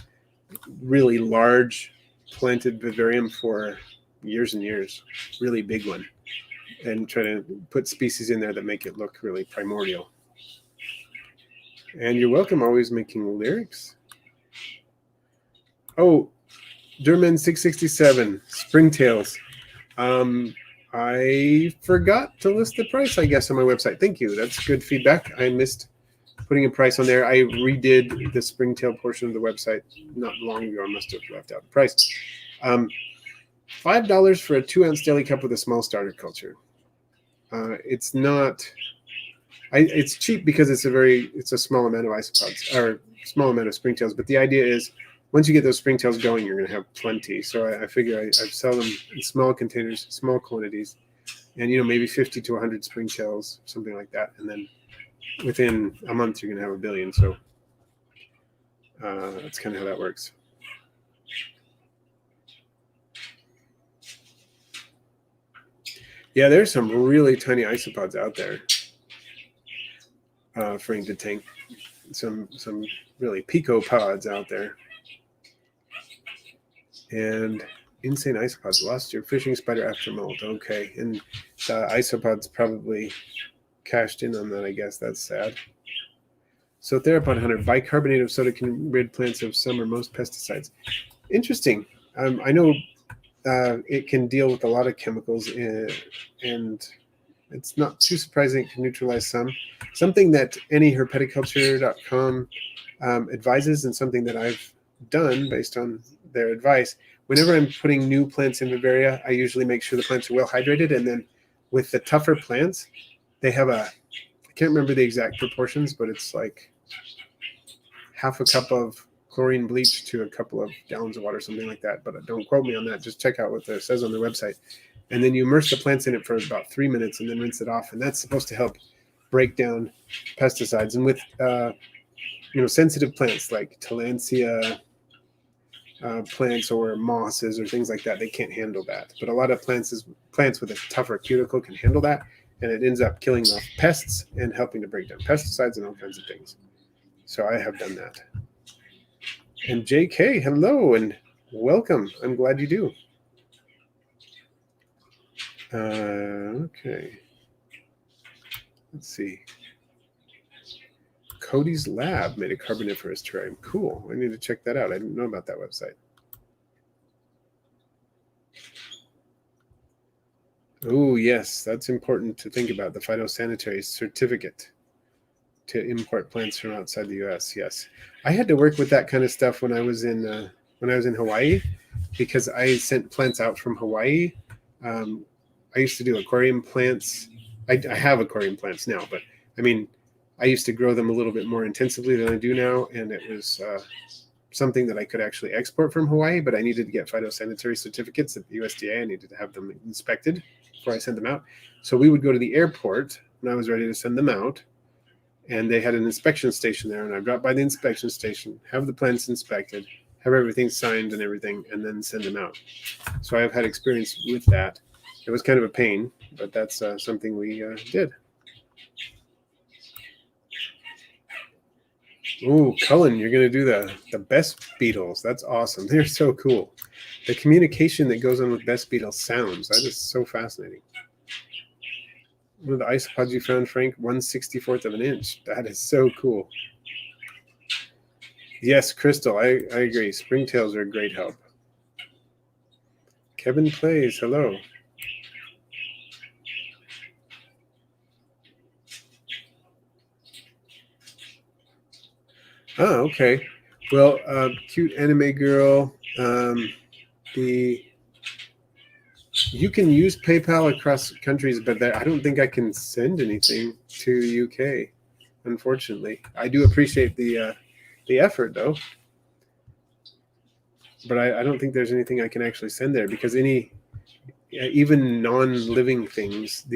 really large planted vivarium for years and years. Really big one. And try to put species in there that make it look really primordial. And you're welcome, always making lyrics. Oh, Durman 667, Springtails. I forgot to list the price, I guess, on my website. Thank you. That's good feedback. I missed putting a price on there. I redid the Springtail portion of the website not long ago. I must have left out the price. $5 for a 2-ounce daily cup with a small starter culture. It's not. It's cheap because it's a small amount of isopods or small amount of springtails. But the idea is, once you get those springtails going, you're going to have plenty. So I figure I sell them in small containers, small quantities, and maybe 50 to 100 springtails, something like that. And then within a month, you're going to have 1 billion. So that's kind of how that works. Yeah, there's some really tiny isopods out there. Frank the Tank, some really picopods out there. And insane isopods. Lost your fishing spider after molt. Okay, and the isopods probably cashed in on that, I guess. That's sad. So theropod hunter, bicarbonate of soda can rid plants of some or most pesticides. Interesting. I know it can deal with a lot of chemicals, and it's not too surprising it can neutralize some. Something that anyherpeticulture.com advises, and something that I've done based on their advice. Whenever I'm putting new plants in Vivaria, I usually make sure the plants are well hydrated, and then with the tougher plants, they have I can't remember the exact proportions, but it's like half a cup of chlorine bleach to a couple of gallons of water, something like that. But don't quote me on that. Just check out what it says on the website. And then you immerse the plants in it for about 3 minutes and then rinse it off. And that's supposed to help break down pesticides. And with sensitive plants like Tillandsia plants or mosses or things like that, they can't handle that. But a lot of plants with a tougher cuticle can handle that, and it ends up killing off pests and helping to break down pesticides and all kinds of things. So I have done that. And JK, hello and welcome. I'm glad you do. Okay. Let's see. Cody's Lab made a carboniferous terrarium. Cool. I need to check that out. I didn't know about that website. Oh, yes. That's important to think about. The phytosanitary certificate to import plants from outside the U.S. Yes. I had to work with that kind of stuff when I was in Hawaii, because I sent plants out from Hawaii. I used to do aquarium plants. I have aquarium plants now, but I used to grow them a little bit more intensively than I do now, and it was something that I could actually export from Hawaii, but I needed to get phytosanitary certificates at the USDA. I needed to have them inspected before I sent them out. So we would go to the airport when I was ready to send them out, and they had an inspection station there, and I'd drop by the inspection station, have the plants inspected, have everything signed and everything, and then send them out. So I've had experience with that. It was kind of a pain, but that's something we did. Ooh, Cullen, you're going to do the best beetles. That's awesome. They're so cool. The communication that goes on with best beetle sounds. That is so fascinating. One of the isopods you found, Frank, 1/64 of an inch. That is so cool. Yes, Crystal, I agree. Springtails are a great help. Kevin Plays, hello. Oh, okay. Well, cute anime girl. You can use PayPal across countries, but I don't think I can send anything to UK, unfortunately. I do appreciate the effort, though. But I don't think there's anything I can actually send there, because even non-living things,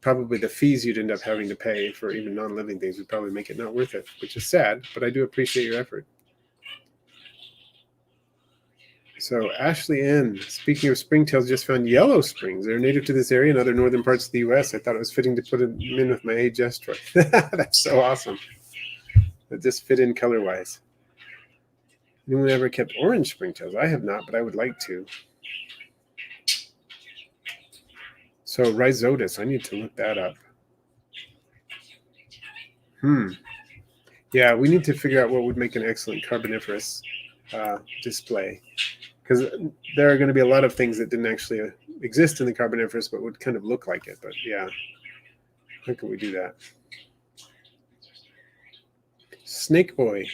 probably the fees you'd end up having to pay for even non-living things would probably make it not worth it, which is sad, but I do appreciate your effort. So Ashley N., speaking of springtails, just found yellow springs. They're native to this area and other northern parts of the U.S. I thought it was fitting to put them in with my AGS toy. That's so awesome. It just fit in color-wise. Anyone ever kept orange springtails? I have not, but I would like to. So Rhizotus, I need to look that up. Yeah, we need to figure out what would make an excellent carboniferous display, because there are going to be a lot of things that didn't actually exist in the Carboniferous but would kind of look like it. But yeah, how can we do that? Snake Boy.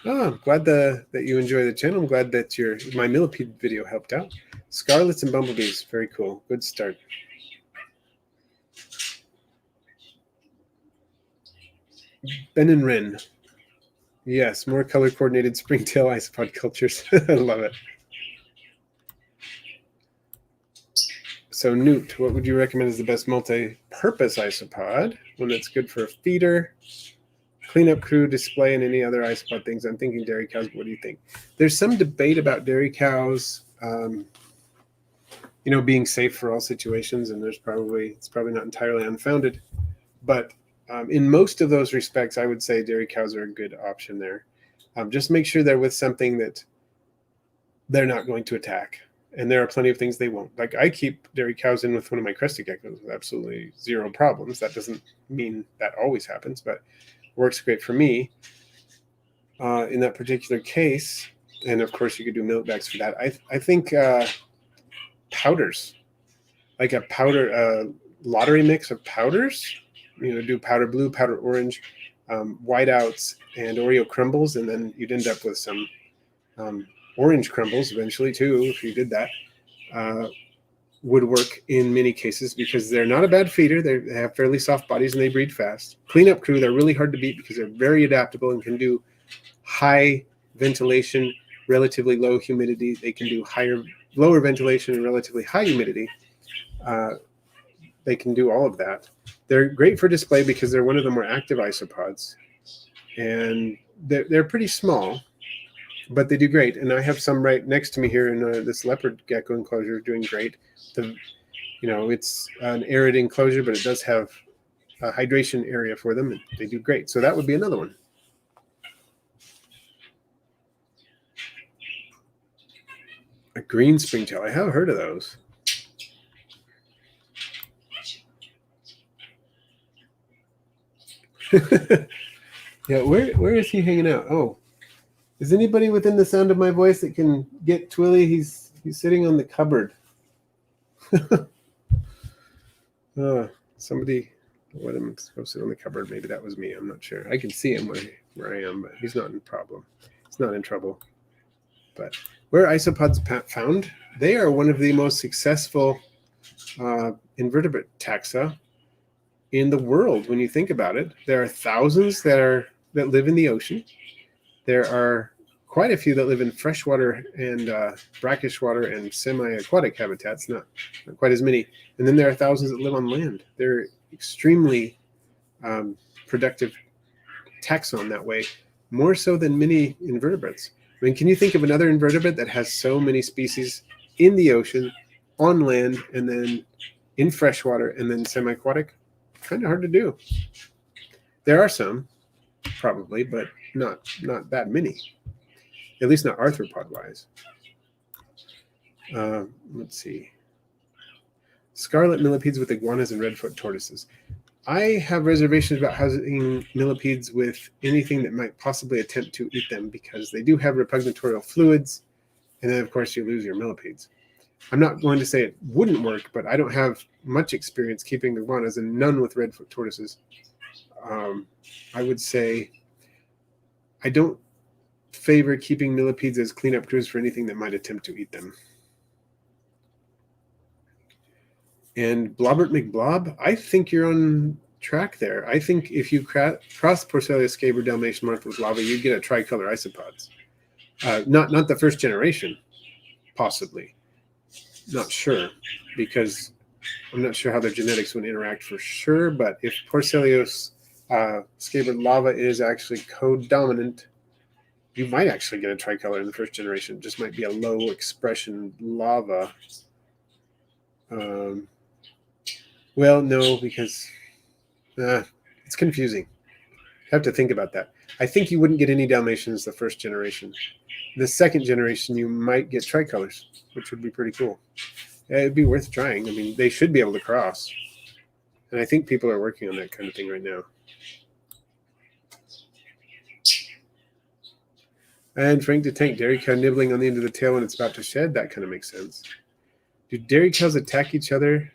Oh, I'm glad that you enjoy the channel. I'm glad that my millipede video helped out. Scarlets and bumblebees, very cool. Good start. Ben and Wren. Yes, more color-coordinated springtail isopod cultures. I love it. So Newt, what would you recommend as the best multi-purpose isopod? One that's good for a feeder, cleanup crew, display, and any other isopod things. I'm thinking dairy cows, but what do you think? There's some debate about dairy cows, being safe for all situations, and it's probably not entirely unfounded. But in most of those respects, I would say dairy cows are a good option there. Just make sure they're with something that they're not going to attack. And there are plenty of things they won't. Like I keep dairy cows in with one of my crested geckos with absolutely zero problems. That doesn't mean that always happens, but works great for me in that particular case. And of course, you could do milk bags for that. I think powders, like a powder lottery mix of powders. Do powder blue, powder orange, whiteouts, and Oreo crumbles, and then you'd end up with some orange crumbles eventually too, if you did that. Would work in many cases because they're not a bad feeder. They have fairly soft bodies and they breed fast. Cleanup crew, they're really hard to beat because they're very adaptable and can do high ventilation, relatively low humidity. They can do lower ventilation and relatively high humidity. They can do all of that. They're great for display because they're one of the more active isopods, and they're pretty small, but they do great. And I have some right next to me here in this leopard gecko enclosure doing great. It's an arid enclosure, but it does have a hydration area for them, and they do great. So that would be another one. A green springtail. I have heard of those. Yeah, where is he hanging out? Oh, is anybody within the sound of my voice that can get Twilly? He's sitting on the cupboard. Somebody, what am I supposed to sit on the cupboard? Maybe that was me. I'm not sure. I can see him where I am, but he's not in problem. He's not in trouble. But where are isopods found? They are one of the most successful invertebrate taxa in the world. When you think about it, there are thousands that live in the ocean. There are quite a few that live in freshwater and brackish water and semi-aquatic habitats, not quite as many. And then there are thousands that live on land. They're extremely productive taxon that way, more so than many invertebrates. I mean, can you think of another invertebrate that has so many species in the ocean, on land, and then in freshwater, and then semi-aquatic? Kind of hard to do. There are some, probably, but not that many. At least not arthropod-wise. Let's see. Scarlet millipedes with iguanas and redfoot tortoises. I have reservations about housing millipedes with anything that might possibly attempt to eat them because they do have repugnatorial fluids, and then, of course, you lose your millipedes. I'm not going to say it wouldn't work, but I don't have much experience keeping iguanas and none with redfoot tortoises. I would say I don't favor keeping millipedes as cleanup crews for anything that might attempt to eat them. And Blobbert McBlob, I think you're on track there. I think if you cross Porcellus-scaber Dalmatian marked with lava, you'd get a tricolor isopods. Not the first generation, possibly. Not sure, because I'm not sure how their genetics would interact for sure, but if Porcellus-scaber lava is actually co-dominant, you might actually get a tricolor in the first generation. It just might be a low expression lava. Well, no, because it's confusing. You have to think about that. I think you wouldn't get any Dalmatians the first generation. The second generation, you might get tricolors, which would be pretty cool. It'd be worth trying. I mean, they should be able to cross. And I think people are working on that kind of thing right now. And Frank the Tank, dairy cow nibbling on the end of the tail when it's about to shed. That kind of makes sense. Do dairy cows attack each other?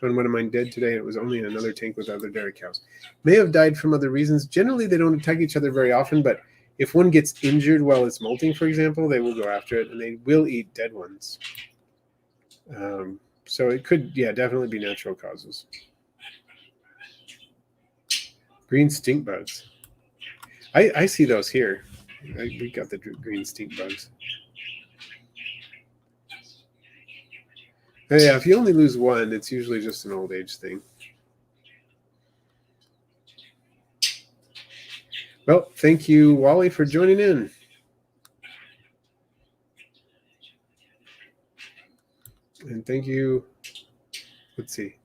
Found one of mine dead today. It was only in another tank with other dairy cows. May have died from other reasons. Generally, they don't attack each other very often, but if one gets injured while it's molting, for example, they will go after it, and they will eat dead ones. So it could, yeah, definitely be natural causes. Green stink bugs. I see those here. We got the green stink bugs. Yeah, if you only lose one, it's usually just an old age thing. Well, thank you, Wally, for joining in. And thank you, let's see.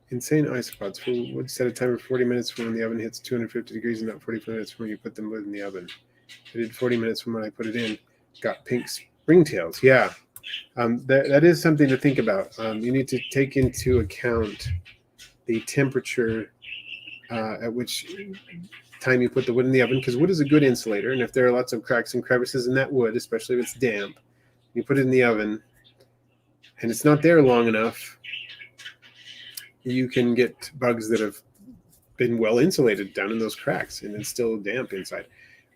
Insane isopods. Would set a timer for 40 minutes from when the oven hits 250 degrees and not 45 minutes from when you put them in the oven. I did 40 minutes from when I put it in. Got pink springtails. Yeah, that is something to think about. You need to take into account the temperature at which time you put the wood in the oven, because wood is a good insulator, and if there are lots of cracks and crevices in that wood, especially if it's damp, you put it in the oven and it's not there long enough, you can get bugs that have been well insulated down in those cracks and it's still damp inside.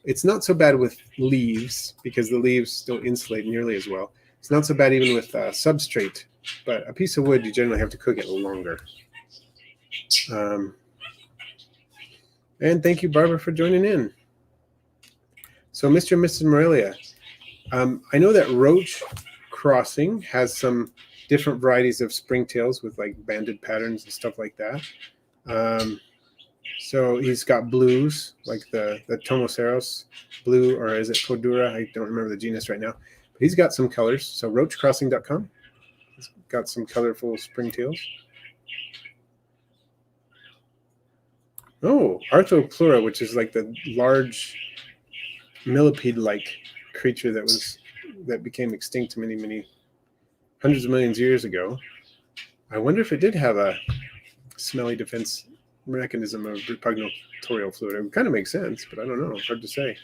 It's not so bad with leaves because the leaves don't insulate nearly as well. It's not so bad even with substrate, but a piece of wood, you generally have to cook it longer. And thank you, Barbara, for joining in. So Mr. and Mrs. Morelia, I know that Roach Crossing has some different varieties of springtails with like banded patterns and stuff like that. So he's got blues, like the Tomoceros blue, or is it Codura? I don't remember the genus right now. But he's got some colors. So roachcrossing.com. He's got some colorful springtails. Oh, Arthroplura, which is like the large millipede-like creature that became extinct many hundreds of millions of years ago. I wonder if it did have a smelly defense mechanism of repugnatorial fluid. It kind of makes sense, but I don't know. Hard to say.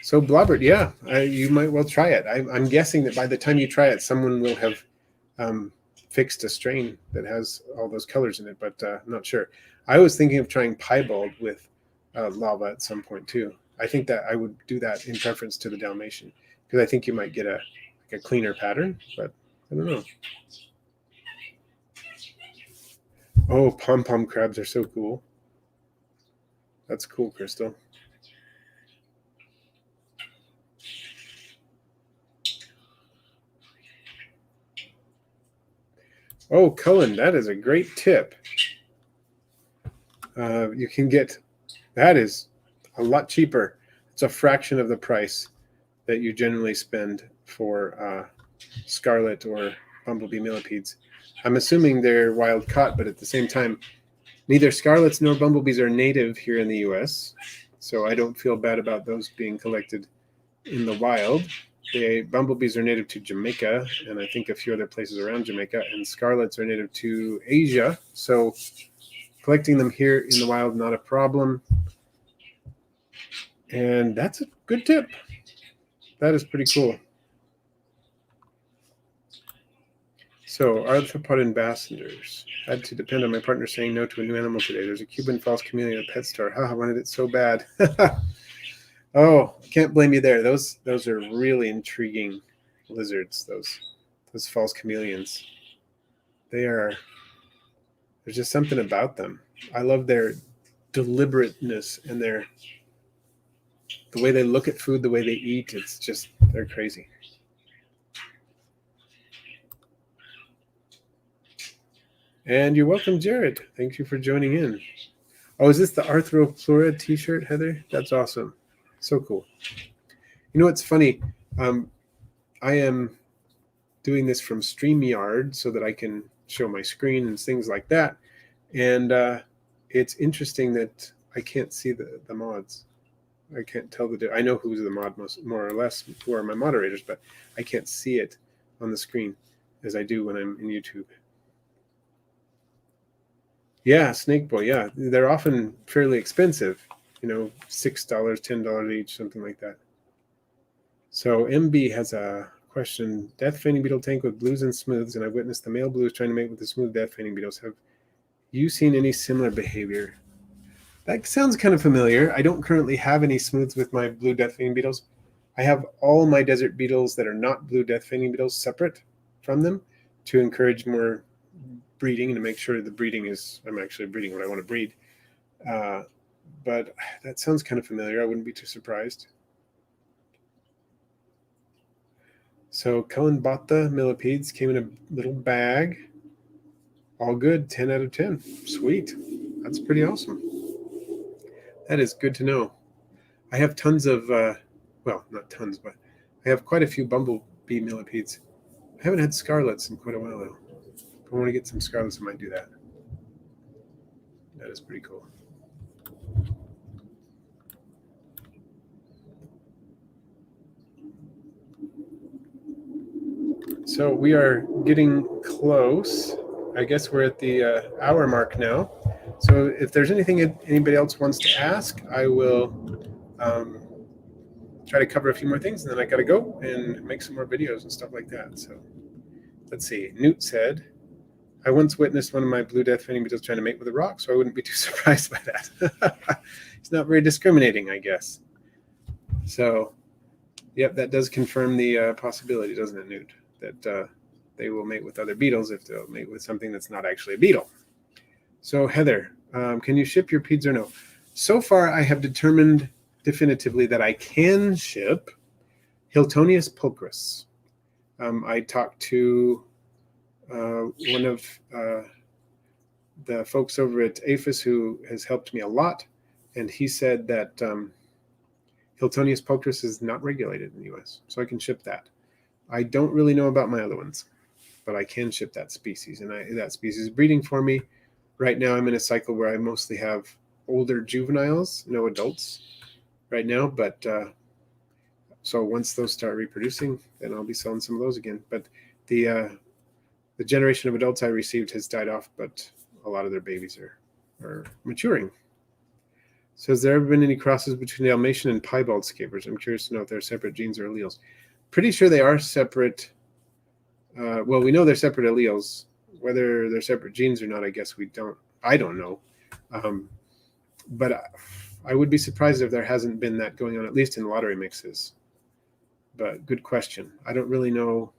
So Blobbert, yeah, you might well try it. I'm guessing that by the time you try it, someone will have fixed a strain that has all those colors in it, but I'm not sure. I was thinking of trying piebald with lava at some point too. I think that I would do that in preference to the Dalmatian because I think you might get a cleaner pattern, but I don't know. Oh, pom-pom crabs are so cool. That's cool, Crystal. Oh, Cullen, that is a great tip. You can get, that is a lot cheaper. It's a fraction of the price that you generally spend for scarlet or bumblebee millipedes. I'm assuming they're wild caught, but at the same time, neither scarlets nor bumblebees are native here in the U.S., so I don't feel bad about those being collected in the wild. The bumblebees are native to Jamaica, and I think a few other places around Jamaica, and scarlets are native to Asia, so collecting them here in the wild, not a problem. And that's a good tip. That is pretty cool. So, arthropod ambassadors. Had to depend on my partner saying no to a new animal today. There's a Cuban false chameleon at a pet store. I wanted it so bad. Oh, I can't blame you there. Those are really intriguing lizards, those false chameleons. There's just something about them. I love their deliberateness and the way they look at food, the way they eat. It's just, they're crazy. And you're welcome, Jared. Thank you for joining in. Oh, is this the Arthroplura t-shirt, Heather? That's awesome. So cool. You know what's funny? I am doing this from StreamYard so that I can show my screen and things like that. And it's interesting that I can't see the mods. I can't tell I know who's the mod more or less, who are my moderators, but I can't see it on the screen as I do when I'm in YouTube. Yeah, snake boy. Yeah, they're often fairly expensive. $6, $10 each, something like that. So MB has a question. Death feigning beetle tank with blues and smooths, and I've witnessed the male blues trying to mate with the smooth death feigning beetles. Have you seen any similar behavior? That sounds kind of familiar. I don't currently have any smooths with my blue death feigning beetles. I have all my desert beetles that are not blue death feigning beetles separate from them to encourage more breeding and to make sure the breeding is, I'm actually breeding what I want to breed. But that sounds kind of familiar. I wouldn't be too surprised. So Cullen bought the millipedes, came in a little bag. All good, 10 out of 10. Sweet. That's pretty awesome. That is good to know. I have tons of, well, not tons, but I have quite a few bumblebee millipedes. I haven't had scarlets in quite a while, though. If I want to get some scarlets, I might do that. That is pretty cool. So we are getting close. I guess we're at the hour mark now. So if there's anything anybody else wants to ask, I will try to cover a few more things, and then I got to go and make some more videos and stuff like that. So let's see. Newt said, I once witnessed one of my blue death feigning beetles trying to mate with a rock, so I wouldn't be too surprised by that. It's not very discriminating, I guess. So, yep, that does confirm the possibility, doesn't it, Newt? That they will mate with other beetles if they'll mate with something that's not actually a beetle. So, Heather, can you ship your peds or no? So far, I have determined definitively that I can ship Hiltonius pulchris. I talked to one of the folks over at APHIS who has helped me a lot, and he said that Hiltonius pulchris is not regulated in the U.S., so I can ship that. I don't really know about my other ones, but I can ship that species, and that species is breeding for me. Right now, I'm in a cycle where I mostly have older juveniles, no adults right now, but so once those start reproducing, then I'll be selling some of those again. But the generation of adults I received has died off, but a lot of their babies are maturing. So has there ever been any crosses between Dalmatian and Piebaldscapers? I'm curious to know if they're separate genes or alleles. Pretty sure they are separate. Well, we know they're separate alleles. Whether they're separate genes or not, I guess I don't know. But I would be surprised if there hasn't been that going on, at least in lottery mixes. But good question. I don't really know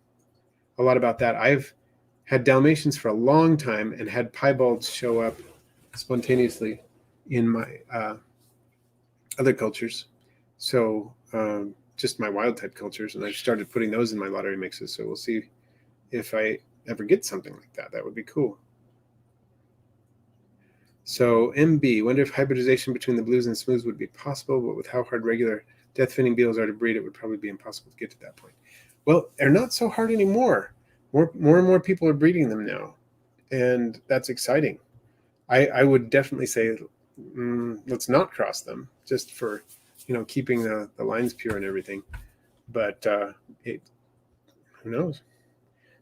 a lot about that. I've had Dalmatians for a long time and had piebalds show up spontaneously in my other cultures. So just my wild type cultures, and I've started putting those in my lottery mixes. So we'll see if I ever get something like that. That would be cool. So MB, wonder if hybridization between the blues and smooths would be possible, but with how hard regular death feigning beetles are to breed, it would probably be impossible to get to that point. Well, they're not so hard anymore. More and more people are breeding them now, and that's exciting. I would definitely say let's not cross them, just for keeping the lines pure and everything. But who knows?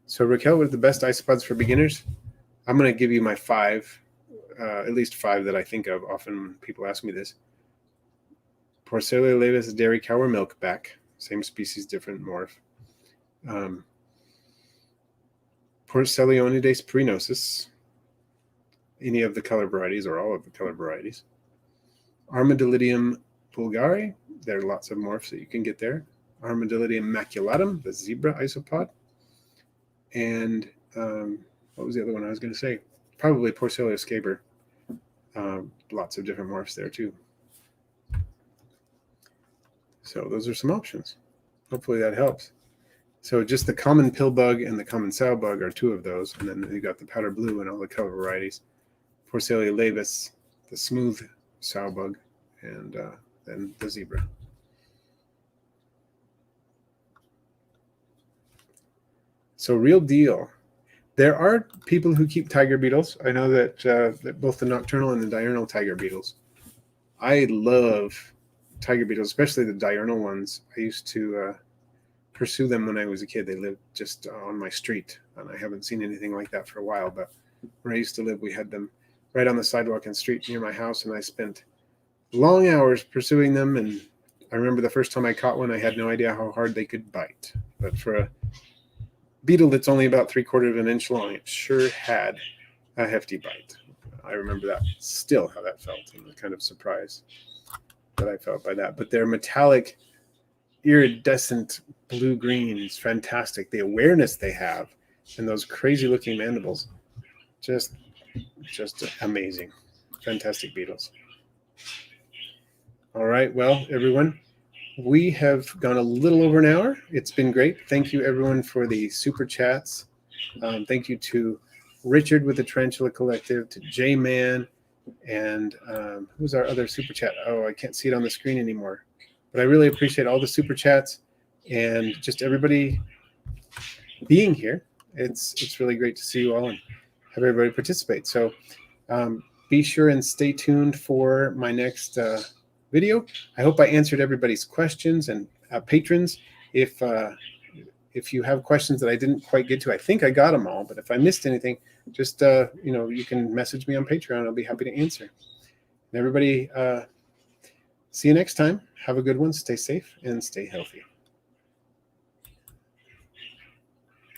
So Raquel, what are the best isopods for beginners? I'm going to give you my 5, at least 5 that I think of. Often people ask me this. Porcelia laevis, dairy cow or milkback, same species, different morph. Porcelionides prenosis, any of the color varieties or all of the color varieties. Armadillidium bulgari, there are lots of morphs that you can get there. Armadillidium maculatum, the zebra isopod. And what was the other one I was going to say? Probably Porcelioscaper. Lots of different morphs there too. So those are some options. Hopefully that helps. So just the common pill bug and the common sow bug are 2 of those. And then you got the powder blue and all the color varieties. Porcelia laevis, the smooth sow bug, and then the zebra. So real deal. There are people who keep tiger beetles. I know that both the nocturnal and the diurnal tiger beetles. I love tiger beetles, especially the diurnal ones. I used to pursue them when I was a kid. They lived just on my street, and I haven't seen anything like that for a while. But where I used to live, we had them right on the sidewalk and street near my house, and I spent long hours pursuing them. And I remember the first time I caught one, I had no idea how hard they could bite. But for a beetle that's only about 3/4 of an inch long, it sure had a hefty bite. I remember that still, how that felt, and the kind of surprise that I felt by that. But their metallic, iridescent blue-green is fantastic. The awareness they have and those crazy-looking mandibles, just amazing. Fantastic beetles. All right, well, everyone, we have gone a little over an hour. It's been great. Thank you, everyone, for the super chats. Thank you to Richard with the Tarantula Collective, to J-Man, and who's our other super chat? Oh, I can't see it on the screen anymore. But I really appreciate all the super chats and just everybody being here. It's really great to see you all and have everybody participate. So be sure and stay tuned for my next video. I hope I answered everybody's questions, and patrons, if you have questions that I didn't quite get to, I think I got them all, but if I missed anything, just you can message me on Patreon. I'll be happy to answer. And everybody, see you next time. Have a good one. Stay safe and stay healthy.